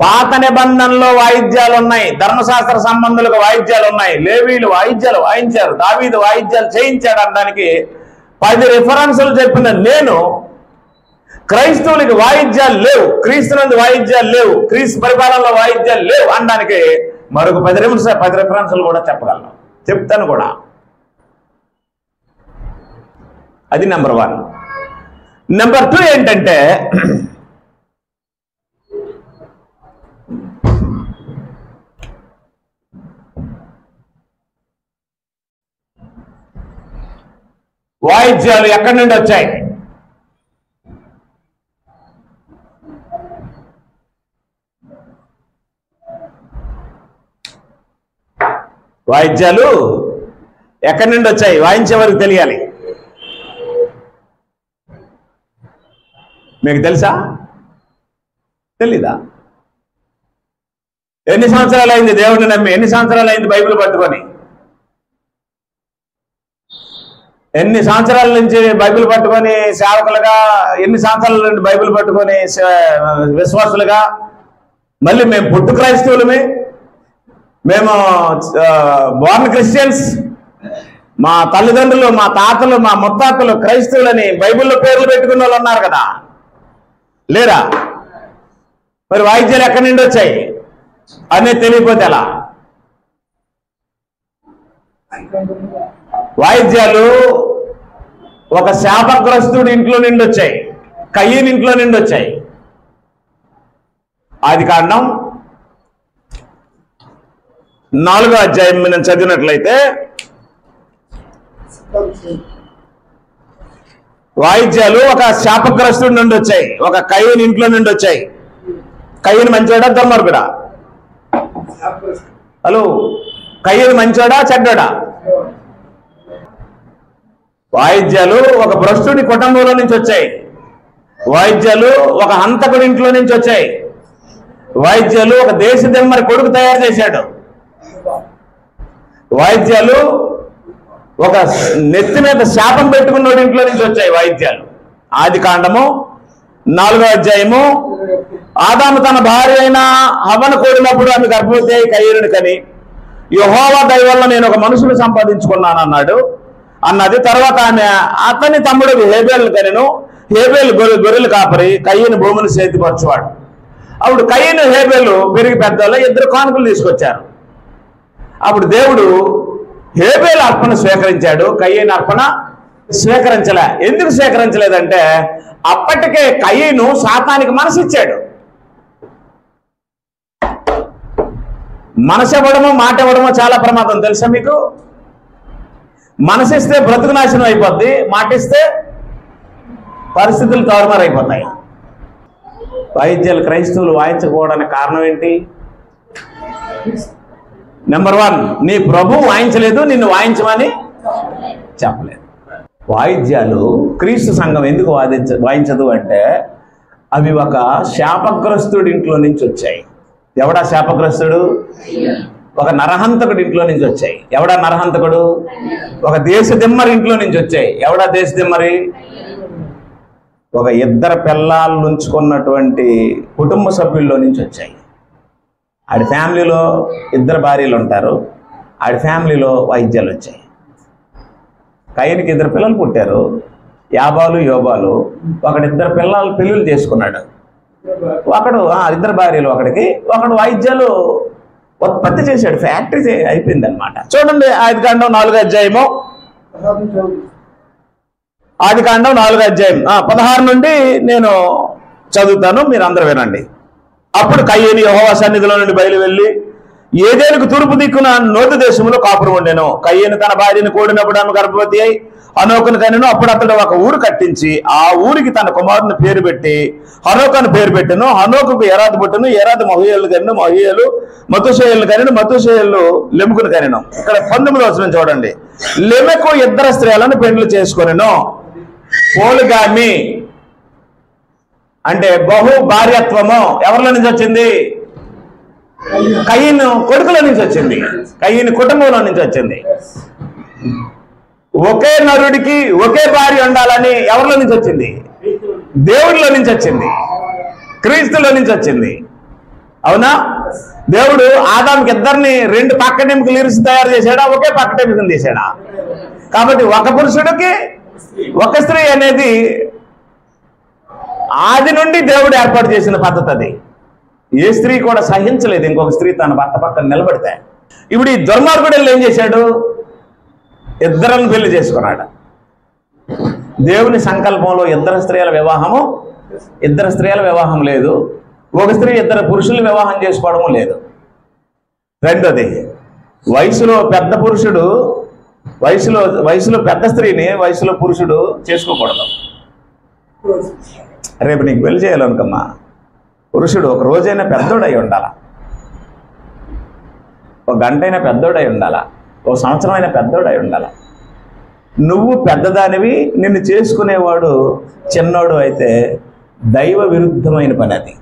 పాత నిబంధనలో వాయిద్యాలు ఉన్నాయి, ధర్మశాస్త్ర సంబంధులకు వాయిద్యాలు ఉన్నాయి. లేవీలు వాయిద్యాలు వాయించారు, దావీదు వాయిద్యాలు చేయించాడు అనడానికి 10 రిఫరెన్సులు చెప్పిన నేను క్రైస్తవులకి వాయిద్యాలు లేవు, క్రీస్తునందు వాయిద్యాలు లేవు, క్రీస్తు పరిపాలనలో వాయిద్యాలు లేవు అనడానికి మరొక 10 రిఫరెన్సులు కూడా చెప్పగలను, చెప్తాను కూడా. అది నెంబర్ 1. నెంబర్ 2 ఏంటంటే వాయిద్యాలు ఎక్కడి నుండి వచ్చాయి? వాయిద్యాలు ఎక్కడి నుండి వచ్చాయి? వాయించే వరకు తెలియాలి. మీకు తెలుసా? తెలీదా? ఎన్ని సంవత్సరాలు అయింది దేవుడిని నమ్మి? ఎన్ని సంవత్సరాలు అయింది బైబిల్ పట్టుకొని? ఎన్ని సంవత్సరాల నుంచి బైబిల్ పట్టుకొని సేవకులుగా, ఎన్ని సంవత్సరాల నుండి బైబిల్ పట్టుకొని విశ్వాసులుగా? మళ్ళీ మేము పుట్టు క్రైస్తవులమే, మేము బోర్న్ క్రిస్టియన్స్, మా తల్లిదండ్రులు, మా తాతలు, మా ముత్తాతలు క్రైస్తవులని బైబిల్లో పేర్లు పెట్టుకున్న వాళ్ళు ఉన్నారు కదా, లేరా? మరి వాయిద్యాలు ఎక్కడి నుండి వచ్చాయి అనేది తెలియకపోతే ఎలా? వాయిద్యాలు ఒక శాపగ్రస్తుడి ఇంట్లో నుండి వచ్చాయి, కయ్యని ఇంట్లో నుండి వచ్చాయి. ఆదికాండం 4వ అధ్యాయం మనం చదివినట్లయితే వాయిద్యాలు ఒక శాపగ్రస్తుడి నుండి వచ్చాయి, ఒక కయీను ఇంట్లో నుండి వచ్చాయి. కయీను మంచోడా దుర్మార్గుడా? హలో, కయీను మంచోడా చెడ్డోడా? వాయిద్యాలు ఒక భ్రష్టుడి కుటుంబంలో నుంచి వచ్చాయి. వాయిద్యాలు ఒక హంతకుడి ఇంట్లో నుంచి వచ్చాయి. వాయిద్యాలు ఒక దేశ దిమ్మరి కొడుకు తయారు చేశాడు. వాయిద్యాలు ఒక నెత్తి మీద శాపం పెట్టుకున్న ఇంట్లో నుంచి వచ్చాయి వాయిద్యాలు. ఆదికాండము 4వ అధ్యాయము, ఆదాము తన భార్య అయిన హవ్వను కోరినప్పుడు ఆమె గర్భవతి అయి కయీనుని కని యెహోవా దయ వల్ల నేను ఒక మనుషుని సంపాదించుకున్నాను అన్నది. తర్వాత ఆమె అతని తమ్ముడు హేబేలు కనెను. హేబేలు గొర్రెలు కాపరి, కయీను భూమిని సేతిపరచువాడు. అప్పుడు కయీను హేబేలు పెరిగి పెద్దవాళ్ళు 2 కానుకలు తీసుకొచ్చారు. అప్పుడు దేవుడు హేబేలు అర్పణ స్వీకరించాడు, కయీను అర్పణ స్వీకరించలే. ఎందుకు స్వీకరించలేదంటే అప్పటికే కయీను సాతానికి మనసు ఇచ్చాడు. మనసు ఇవ్వడము మాట ఇవ్వడము చాలా ప్రమాదం తెలుసా మీకు? మనసిస్తే బ్రతుకు నాశనం అయిపోద్ది, మాటిస్తే పరిస్థితులు తారుమారైపోతాయి. వాయిద్యాలు క్రైస్తవులు వాయించకపోవడానికి కారణం ఏంటి? నెంబర్ 1, నీ ప్రభు వాయించలేదు, నిన్ను వాయించమని చెప్పలేదు. వాయిద్యాలు క్రీస్తు సంఘం ఎందుకు వాయించదు అంటే అవి ఒక శాపగ్రస్తుడి ఇంట్లో నుంచి వచ్చాయి. ఎవడా శాపగ్రస్తుడు? ఒక నరహంతకుడి ఇంట్లో నుంచి వచ్చాయి. ఎవడా నరహంతకుడు? ఒక దేశ దిమ్మరి ఇంట్లో నుంచి వచ్చాయి. ఎవడా దేశ దిమ్మరి? ఒక 2 పిల్లలు ఉంచుకున్నటువంటి కుటుంబ సభ్యుల్లో నుంచి వచ్చాయి. ఆడి ఫ్యామిలీలో 2 భార్యలు ఉంటారు, ఆడి ఫ్యామిలీలో వాయిద్యాలు వచ్చాయి. కయీనుకి 2 పిల్లలు పుట్టారు, యాబాలు యోబాలు. ఒకడు 2 పిల్లలు పెళ్ళిళ్ళు చేసుకున్నాడు. ఒకడు 2 భార్యలు, ఒకడు వాయిద్యాలు ఉత్పత్తి చేశాడు, ఫ్యాక్టరీ అయిపోయింది అనమాట. చూడండి ఆదికాండం 4వ అధ్యాయము, ఆదికాండం 4వ అధ్యాయం 16 నుండి నేను చదువుతాను, మీరు అందరూ వినండి. అప్పుడు కయీను యెహోవా సన్నిధిలో నుండి బయలు వెళ్ళి ఏదేనుకు తూర్పు దిక్కున నోదు దేశంలో కాపురం ఉండెను. కయీను తన భార్యను కూడినప్పుడు ఆమె గర్భవతి అయి హనోకును కనెను. అప్పుడు అతడు ఒక ఊరు కట్టించి ఆ ఊరికి తన కుమారుని పేరు పెట్టి హనోకు పేరు పెట్టెను. హనోకుకు ఎరాదు పుట్టెను. ఎరాదు మహూయేలు కనెను. మహూయేలు మతుషేయులను కనెను. మతుషేయులు లెముకును కనెను. ఇక్కడ 19వ వచనం చూడండి. లెమెకు 2 స్త్రీలను పెండ్లు చేసుకొనెను. పోలిగామి అంటే బహు భార్యత్వము ఎవరిలో నుంచి వచ్చింది? కయీను కొడుకులో నుంచి వచ్చింది, కయీను కుటుంబంలో నుంచి వచ్చింది. ఒకే నరుడికి ఒకే భార్య ఉండాలని ఎవరిలో నుంచి వచ్చింది? దేవుడిలో నుంచి వచ్చింది, క్రీస్తులో నుంచి వచ్చింది. అవునా? దేవుడు ఆదాముకి 2 పక్కటెముకలు ఇరిసి తయారు చేశాడా? ఒకే పక్కటెముకను తీసాడా? కాబట్టి ఒక పురుషుడికి ఒక స్త్రీ అనేది ఆది నుండి దేవుడు ఏర్పాటు చేసిన పద్ధతి అది. ఏ స్త్రీ కూడా సహించలేదు ఇంకొక స్త్రీ తన భర్త పక్కన నిలబడితే. ఇప్పుడు ఈ దుర్మార్గుడు ఏం చేశాడు? 2 పెళ్లి చేసుకున్నాడు. దేవుని సంకల్పంలో 2 స్త్రీల వివాహం లేదు. ఒక స్త్రీ 2 పురుషులు వివాహం చేసుకోవడము లేదు. రెండోది, వయసులో పెద్ద పురుషుడు వయసులో పెద్ద స్త్రీని వయసులో పురుషుడు చేసుకోకూడదు. రేపు నీకు పెళ్లి చేయాలనుకమ్మా, పురుషుడు ఒక రోజైనా పెద్దోడై ఉండాలా, ఒక గంటైనా పెద్దోడై ఉండాలా, ఒక సంవత్సరమైనా పెద్దోడై ఉండాలా. నువ్వు పెద్దదానివి, నిన్ను చేసుకునేవాడు చిన్నోడు అయితే దైవ విరుద్ధమైన పని, అది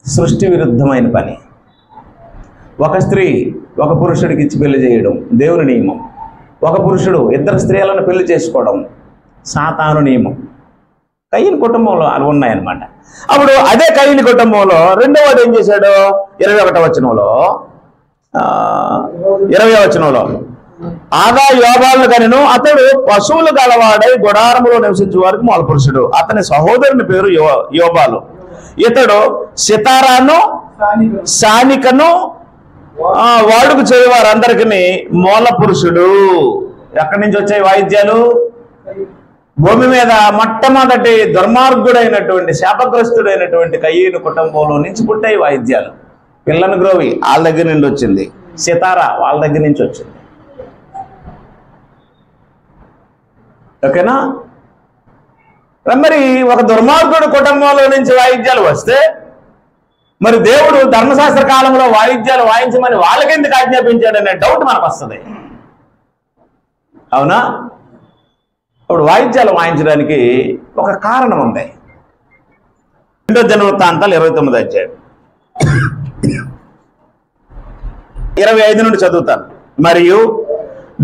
సృష్టి విరుద్ధమైన పని. ఒక స్త్రీ ఒక పురుషుడికి ఇచ్చి పెళ్లి చేయడం దేవుని నియమం. ఒక పురుషుడు 2 స్త్రీలను పెళ్లి చేసుకోవడం సాతాను నియమం. కయీను కుటుంబంలో అవి ఉన్నాయన్నమాట. అప్పుడు అదే కయీను కుటుంబంలో రెండోవాడు ఏం చేశాడు? 21వ వచనంలో ఆదా యోబాలను కనెను. అతడు పశువులు గలవాడై గుడారములో నివసించే వారికి మూల పురుషుడు. అతని సహోదరుని పేరు యోబాలు. ఇతడు సితారాను సానికను వాడుకు చేయవారందరికి మూల పురుషుడు. ఎక్కడి నుంచి వచ్చాయి వాయిద్యాలు? భూమి మీద మొట్టమొదటి దుర్మార్గుడైనటువంటి శాపగ్రస్తుడైనటువంటి కయీను కుటుంబంలో నుంచి పుట్టాయి వాయిద్యాలు. పిల్లను గ్రోవి వాళ్ళ దగ్గర నుండి వచ్చింది. సితారా వాళ్ళ దగ్గర నుంచి వచ్చింది. ఓకేనా? మరి ఒక దుర్మార్గుడు కుటుంబంలో నుంచి వాయిద్యాలు వస్తే మరి దేవుడు ధర్మశాస్త్ర కాలంలో వాయిద్యాలు వాయించమని వాళ్ళకెందుకు ఆజ్ఞాపించాడనే డౌట్ మనకు వస్తుంది. అవునా? ఇప్పుడు వాయిద్యాలు వాయించడానికి ఒక కారణం ఉంది. 2వ దినవృత్తాంతాలు 29వ అధ్యాయం 25 నుండి చదువుతాను. మరియు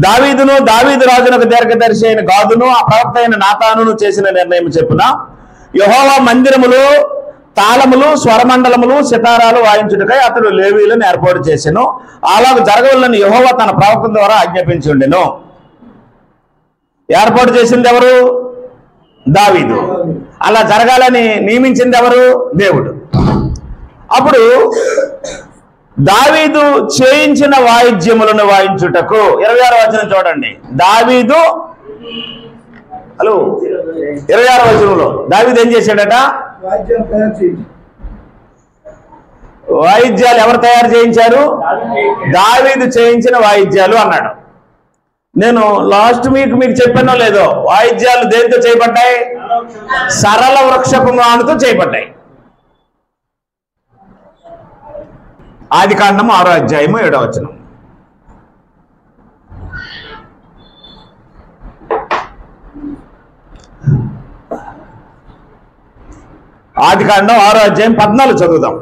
దావీదును దావీదు రాజునకు దీర్ఘదర్శి అయిన గాదును ఆ ప్రవక్త అయిన నాతానును చేసిన నిర్ణయం చెప్పున యెహోవా మందిరములో తాళములు స్వరమండలములు సితారాలు వాయించుటకై అతడు లేవీలను ఏర్పాటు చేసెను. అలాగూ జరగవలనని యెహోవా తన ప్రవక్త ద్వారా ఆజ్ఞాపించి ఉండెను. ఏర్పాటు చేసింది ఎవరు? దావీదు. అలా జరగాలని నియమించింది ఎవరు? దేవుడు. అప్పుడు దావీదు చేయించిన వాయిద్యములను వాయించుటకు 26వ వచనం చూడండి. దావీదు 26వ వచనంలో దావీదు ఏం చేశాడట? వాయిద్యాలు ఎవరు తయారు చేయించారు? దావీదు చేయించిన వాయిద్యాలు అన్నాడు. నేను లాస్ట్ వీక్ మీకు చెప్పానో లేదో, వాయిద్యాలు దేనితో చేయబడ్డాయి? సరళ వృక్షపు మానుతో చేయబడ్డాయి. ఆదికాండము 6వ అధ్యాయము 7వ వచనం. ఆదికాండం 6వ అధ్యాయం 14 చదువుదాం.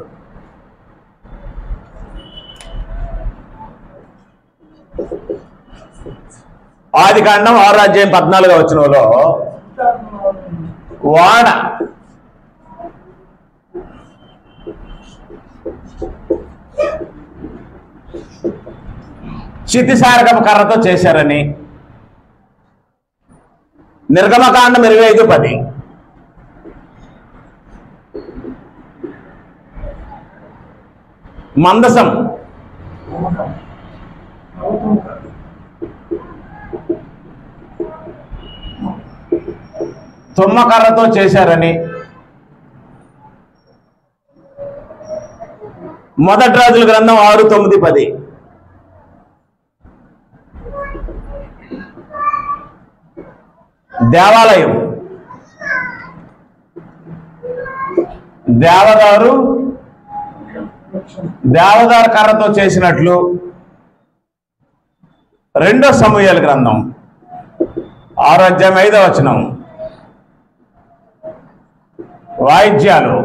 ఆదికాండం 6వ అధ్యాయం 14వ వచనంలో వాడ చితిసారకపు కర్రతో చేశారని, నిర్గమకాండం 25:10 మందసం తుమ్మకర్రతో చేశారని, మొదటి రాజుల గ్రంథం 6:9-10 దేవాలయం దేవదారు కర్రతో చేసినట్లు 2వ సమూయేలు గ్రంథం 6వ అధ్యాయం 5వ వచనం. వాయిద్యాలు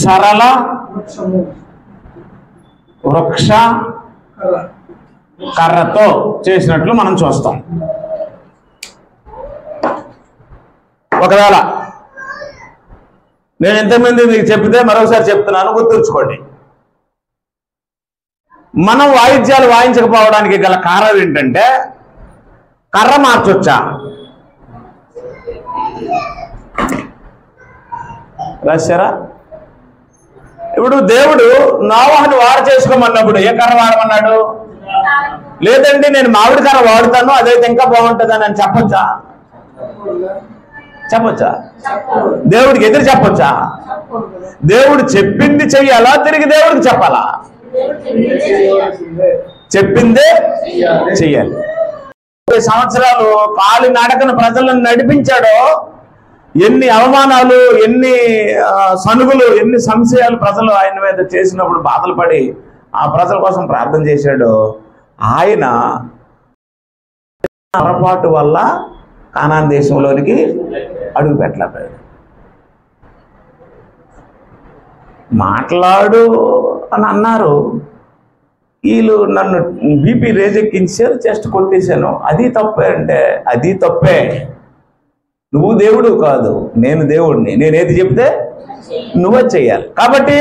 సరళ వృక్ష కర్రతో చేసినట్లు మనం చూస్తాం. ఒకవేళ నేను ఎంతమంది మీకు చెప్తే మరొకసారి చెప్తున్నాను, గుర్తుంచుకోండి. మనం వాయిద్యాలు వాయించకపోవడానికి గల కారణం ఏంటంటే కర్ర మార్చొచ్చా? రాశారా? ఇప్పుడు దేవుడు నోవహును వారు చేసుకోమన్నప్పుడు ఏ కర్ర వాడమన్నాడు? లేదండి నేను మామిడి కర్ర వాడుతాను, అదైతే ఇంకా బాగుంటుంది అని చెప్పొచ్చా? దేవుడికి ఎదురు చెప్పొచ్చా? దేవుడు చెప్పింది చెయ్యాలా, తిరిగి దేవుడికి చెప్పాలా? చెప్పిందే చెయ్యాలి. 30 సంవత్సరాలు కాలి నడకను ప్రజలను నడిపించాడో, ఎన్ని అవమానాలు, ఎన్ని సనుగులు, ఎన్ని సంశయాలు ప్రజలు ఆయన మీద చేసినప్పుడు బాధలు పడి ఆ ప్రజల కోసం ప్రార్థన చేశాడో, ఆయన పొరపాటు వల్ల కానాన్ దేశంలోనికి అడుగు పెట్టలేకపోయాడు. మాట్లాడు అని అన్నారు, వీళ్ళు నన్ను బీపీ రేజెక్కించారు, చెస్ట్ కొట్టేశాను. అది తప్పే అంటే అది తప్పే. నువ్వు దేవుడు కాదు, నేను దేవుడిని. నేనేది చెప్తే నువ్వే చెయ్యాలి. కాబట్టి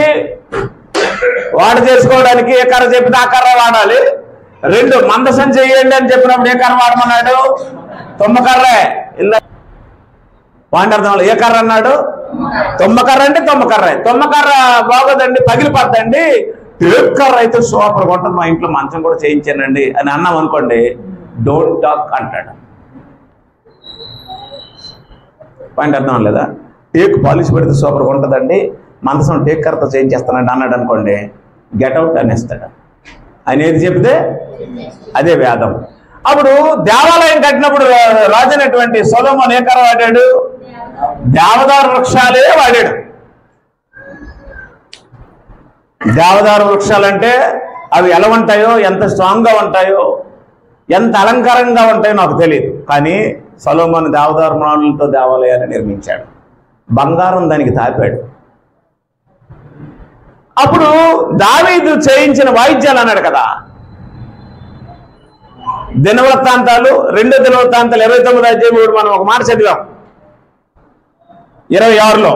వాడు చేసుకోవడానికి ఏ కర్ర చెప్తే ఆ కర్ర వాడాలి. 2 మందసం చెయ్యండి అని చెప్పినప్పుడు ఏ కర్ర వాడమన్నాడు? తుమ్మకర్రే. వాడి అర్థంలో ఏ కర్ర అన్నాడు? తుమ్మకర్ర అంటే తుమ్మకర్రే. తుమ్మకర్ర బాగోదండి, పగిలిపోద్దండి, టేప్ కర్ర అయితే సూపర్గా ఉంటుంది, మా ఇంట్లో మంచం కూడా చేయించానండి అని అన్నాం అనుకోండి, డోంట్ టాక్ అంటాడు. పాయింట్ అర్థం లేదా? టేక్ పాలిష్ పెడితే సూపర్గా ఉంటుందండి, మందసం టేకర్తో చేయించేస్తానంటే అన్నాడు అనుకోండి, గెట్అవుట్ అనేస్తాడు. ఆయన ఏది చెప్తే అదే వేదం. అప్పుడు దేవాలయం కట్టినప్పుడు రాజు అయినటువంటి సొలొమోను ఏ కర్ర వాడాడు? దేవదారు వృక్షాలే వాడాడు. దేవదారు వృక్షాలంటే అవి ఎలా ఉంటాయో, ఎంత స్ట్రాంగ్గా ఉంటాయో, ఎంత అలంకారంగా ఉంటాయో నాకు తెలియదు. కానీ సొలొమోను దేవదారు మ్రాణులతో దేవాలయాన్ని నిర్మించాడు. బంగారం దానికి తాపాడు. అప్పుడు దావీదు చేయించిన వాయిద్యాలు అన్నాడు కదా, దినవృత్తాంతాలు 2 దినవృత్తాంతాలు 29 అధ్యాయం మనం ఒక మాట చదివాం 26లో.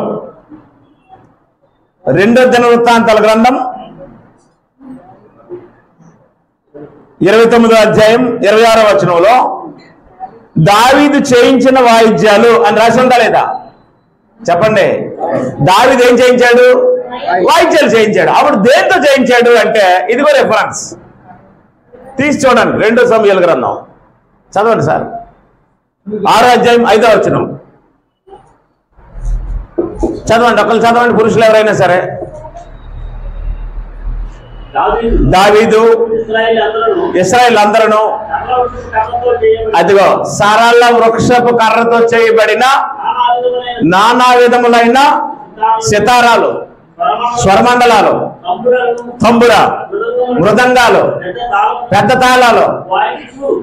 2 దినవృత్తాంతాల గ్రంథం 29 అధ్యాయం 26వ వచనంలో దావీదు చేయించిన వాయిద్యాలు అని రాసి ఉందా లేదా? చెప్పండి. దావీదు ఏం చేయించాడు? వాయిద్యాలు చేయించాడు. అప్పుడు దేంతో చేయించాడు అంటే ఇదిగో రెఫరెన్స్ తీసి చూడండి. 2 సమూయేలు గ్రంథం చదవండి సార్, 6వ అధ్యాయం 5వ వచనం చదవండి. ఒకళ్ళు చదవండి, పురుషులు ఎవరైనా సరే. దావీదు ఇశ్రాయేలు అందరూ అదిగో సరళ వృక్షపు కర్రతో చేయబడిన నానా విధములైన సితారాలు, స్వరమండలాలు, తంబుర, మృదంగాలు, పెద్ద తాళాలు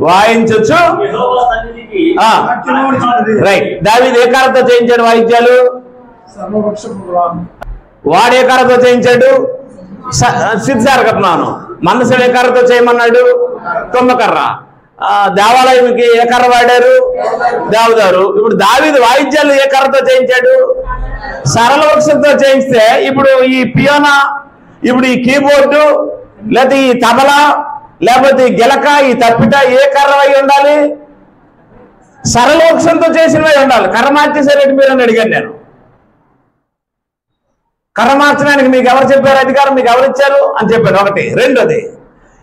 వాయించొచ్చు. రైట్. దావీదు ఏ కర్రతో చేయించాడు వాయిద్యాలు? వాడు ఏ కర్రతో చేయించాడు? సిద్ధారకత్నాను. మందసం ఏ కర్రతో చేయమన్నాడు? తుమ్మకర్ర. దేవాలయంకి ఏ కర్ర వాడారు? దేవదారు. ఇప్పుడు దావీదు వాయిద్యాలు ఏ కర్రతో చేయించాడు? సరళ వృక్షంతో చేయిస్తే ఇప్పుడు ఈ పియోనా, ఇప్పుడు ఈ కీబోర్డు, లేకపోతే ఈ తబలా, లేకపోతే ఈ గిలక, ఈ తప్పిట ఏ కర్ర అయి ఉండాలి? సరళ వృక్షంతో చేసినవై ఉండాలి. కర్ర మార్చేసారేంటి మీరు అని అడిగాను నేను. కర్ర మార్చడానికి మీకు ఎవరు చెప్పారు అధికారం? మీకు ఎవరు ఇచ్చారు అని చెప్పాడు. ఒకటి. రెండోది,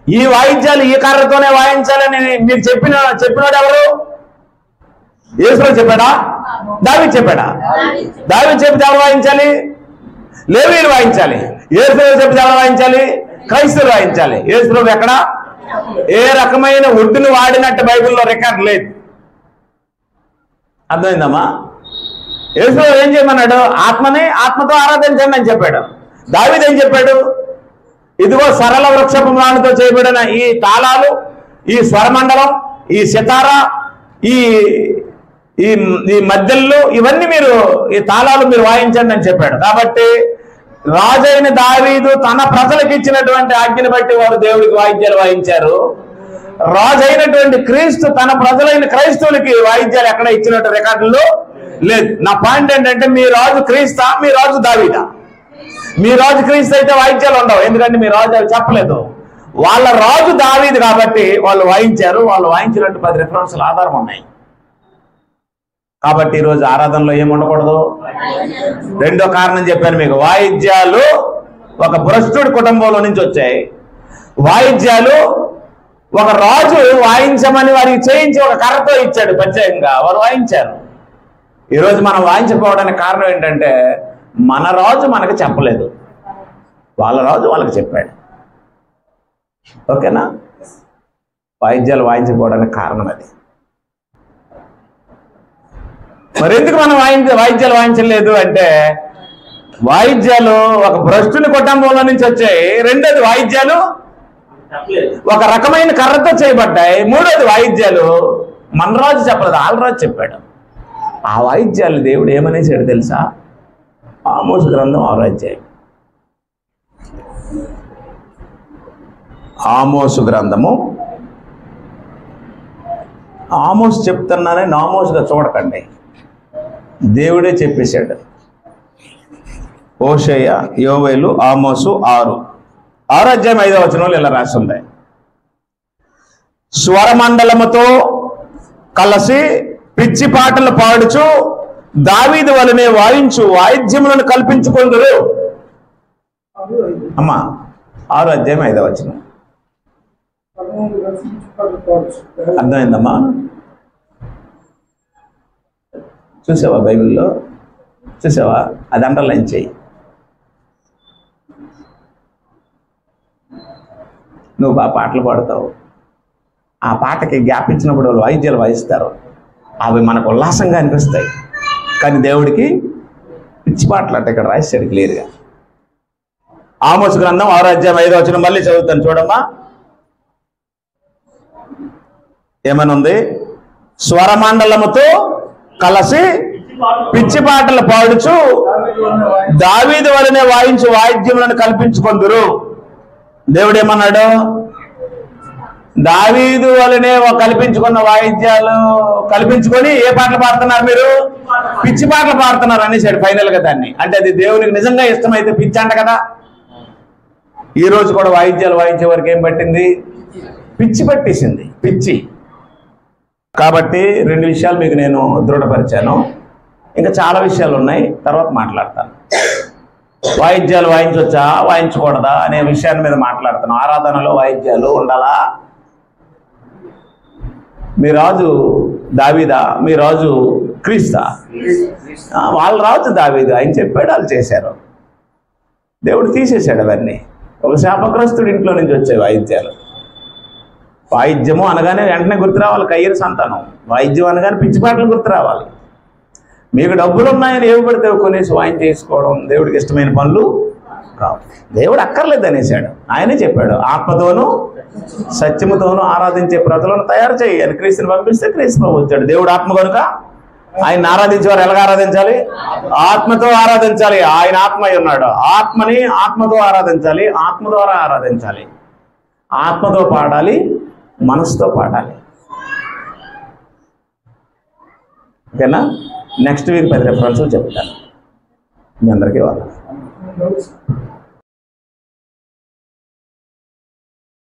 ఈ వాయిద్యాలు ఈ కర్రతోనే వాయించాలని మీరు చెప్పినోడు ఎవరు? యేసు చెప్పాడా? దావీదు చెప్పాడా? దావీదు చెప్తే ఎవరు వాయించాలి? లేవీయులు వాయించాలి. యేసు చెప్తే ఎవరు వాయించాలి? క్రైస్తవులు వాయించాలి. యేసు ఎక్కడ ఏ రకమైన ఒడ్డును వాడినట్టు బైబిల్లో రికార్డు లేదు. అర్థమైందమ్మా? యేసు ఏం చేయమన్నాడు? ఆత్మతో ఆరాధించండి అని చెప్పాడు. దావీదు ఏం చెప్పాడు? ఇదిగో సరళ వృక్షపు మ్రాణుతో చేయబడిన ఈ తాళాలు, ఈ స్వరమండలం, ఈ సితార, ఈ ఈ మధ్యలో ఇవన్నీ మీరు, ఈ తాళాలు మీరు వాయించండి అని చెప్పాడు. కాబట్టి రాజైన దావీదు తన ప్రజలకు ఇచ్చినటువంటి ఆజ్ఞను బట్టి వారు దేవుడికి వాయిద్యాలు వాయించారు. రాజైనటువంటి క్రీస్తు తన ప్రజలైన క్రైస్తవులకి వాయిద్యాలు ఎక్కడ ఇచ్చినట్టు రికార్డుల్లో లేదు. నా పాయింట్ ఏంటంటే, మీ రాజు క్రీస్తా, మీ రాజు దావీదా? మీ రాజు క్రీస్తు అయితే వాయిద్యాలు ఉండవు, ఎందుకంటే మీ రాజు అవి చెప్పలేదు. వాళ్ళ రాజు దావీదు కాబట్టి వాళ్ళు వాయించారు. వాళ్ళు వాయించినట్టు 10 రిఫరెన్స్ల ఆధారం ఉన్నాయి. కాబట్టి ఈరోజు ఆరాధనలో ఏమి ఉండకూడదు? రెండో కారణం చెప్పాను మీకు. వాయిద్యాలు ఒక భ్రష్టుడి కుటుంబంలో నుంచి వచ్చాయి. వాయిద్యాలు ఒక రాజు వాయించమని వారికి చేయించి ఒక కర్రతో ఇచ్చాడు ప్రత్యేకంగా, వారు వాయించారు. ఈరోజు మనం వాయించకపోవడానికి కారణం ఏంటంటే, మన రాజు మనకు చెప్పలేదు, వాళ్ళ రాజు వాళ్ళకి చెప్పాడు. ఓకేనా? వాయిద్యాలు వాయించకపోవడానికి కారణం అది. మరి ఎందుకు మనం వాయిద్యాలు వాయించలేదు అంటే, వాయిద్యాలు ఒక భ్రష్టుని కుటుంబంలో నుంచి వచ్చాయి. రెండోది, వాయిద్యాలు ఒక రకమైన కర్రతో చేయబడ్డాయి. మూడోది, వాయిద్యాలు మన రాజు చెప్పలేదు, ఆలరాజు చెప్పాడు. ఆ వాయిద్యాలు దేవుడు ఏమనేసాడు తెలుసా? ఆమోసు గ్రంథం 6వ అధ్యాయం. ఆమోసు గ్రంథము, ఆమోసు చెప్తున్నానే నామోసుగా చూడకండి, దేవుడే చెప్పేశాడు. హోషేయ, యోవేలు, ఆమోసు 6వ అధ్యాయం 5వ వచనంలో ఇలా రాసి ఉంది. స్వరమండలముతో కలిసి పిచ్చి పాటలు పాడుచు దావీదు వలనే వాయించు వాయిద్యములను కల్పించుకొందురు. అమ్మా, 6వ అధ్యాయం 5వ వచనం. అర్థమైందమ్మా? చూసావా? బైబిల్లో చూసావా? అది అండర్లైన్ చెయ్యి. నువ్వు బాగా పాటలు పాడతావు, ఆ పాటకి గ్యాప్ ఇచ్చినప్పుడు వాళ్ళు వాయిద్యాలు వాయిస్తారు, అవి మనకు ఉల్లాసంగా అనిపిస్తాయి. కానీ దేవుడికి పిచ్చి పాటలు అంటే ఇక్కడ రాశాడు క్లియర్గా. ఆమోసు గ్రంథం 6:5 మళ్ళీ చదువుతాను చూడమ్మా. ఏమనుంది? స్వరమండలముతో కలిసి పిచ్చి పాటలు పాడుచు దావీదు వలనే వాయించు వాయిద్యములను కల్పించుకొందురు. దేవుడు ఏమన్నాడు? దావీదు వలనే కల్పించుకున్న వాయిద్యాలు కల్పించుకొని ఏ పాటలు పాడుతున్నారు మీరు? పిచ్చి పాటలు పాడుతున్నారు అనేసాడు ఫైనల్ గా దాన్ని. అంటే అది దేవునికి నిజంగా ఇష్టమైతే పిచ్చి అంట కదా. ఈ రోజు కూడా వాయిద్యాలు వాయించే వరకు ఏం పట్టింది? పిచ్చి పట్టేసింది, పిచ్చి. కాబట్టి 2 విషయాలు మీకు నేను దృఢపరిచాను. ఇంకా చాలా విషయాలు ఉన్నాయి, తర్వాత మాట్లాడతాను. వాయిద్యాలు వాయించవచ్చా వాయించకూడదా అనే విషయాన్ని మీద మాట్లాడతాను. ఆరాధనలో వాయిద్యాలు ఉండాలా? మీ రాజు దావీదా, మీ రాజు క్రీస్తా? వాళ్ళ రాజు దావీదు, ఆయన చెప్పాడు, వాళ్ళు చేశారు. దేవుడు తీసేశాడు అవన్నీ. ఒక శాపగ్రస్తుడి ఇంట్లో నుంచి వచ్చాయి వాయిద్యాలు. వాయిద్యము అనగానే వెంటనే గుర్తు రావాలి కయ్యరు సంతానం. వాయిద్యం అనగానే పిచ్చి పాటలు గుర్తు రావాలి. మీకు డబ్బులు ఉన్నాయని ఏవి పడితే కొనేసి వాయిద్యం చేసుకోవడం దేవుడికి ఇష్టమైన పనులు కావు. దేవుడు అక్కర్లేదు అనేసాడు. ఆయనే చెప్పాడు, ఆత్మతోనూ సత్యముతోనూ ఆరాధించే ప్రజలను తయారు చేయి అని క్రీస్తుని పంపిస్తే క్రీస్తు వచ్చాడు. దేవుడు ఆత్మ కనుక ఆయన ఆరాధించేవారు ఎలాగ ఆరాధించాలి? ఆత్మతో ఆరాధించాలి. ఆయన ఆత్మ ఉన్నాడు. ఆత్మని ఆత్మతో ఆరాధించాలి, ఆత్మ ద్వారా ఆరాధించాలి. ఆత్మతో పాడాలి, మనసుతో పాడాలి. ఓకేనా? నెక్స్ట్ వీక్ 10 రెఫరెన్స్లు చెప్తాను మీ అందరికీ. వాళ్ళు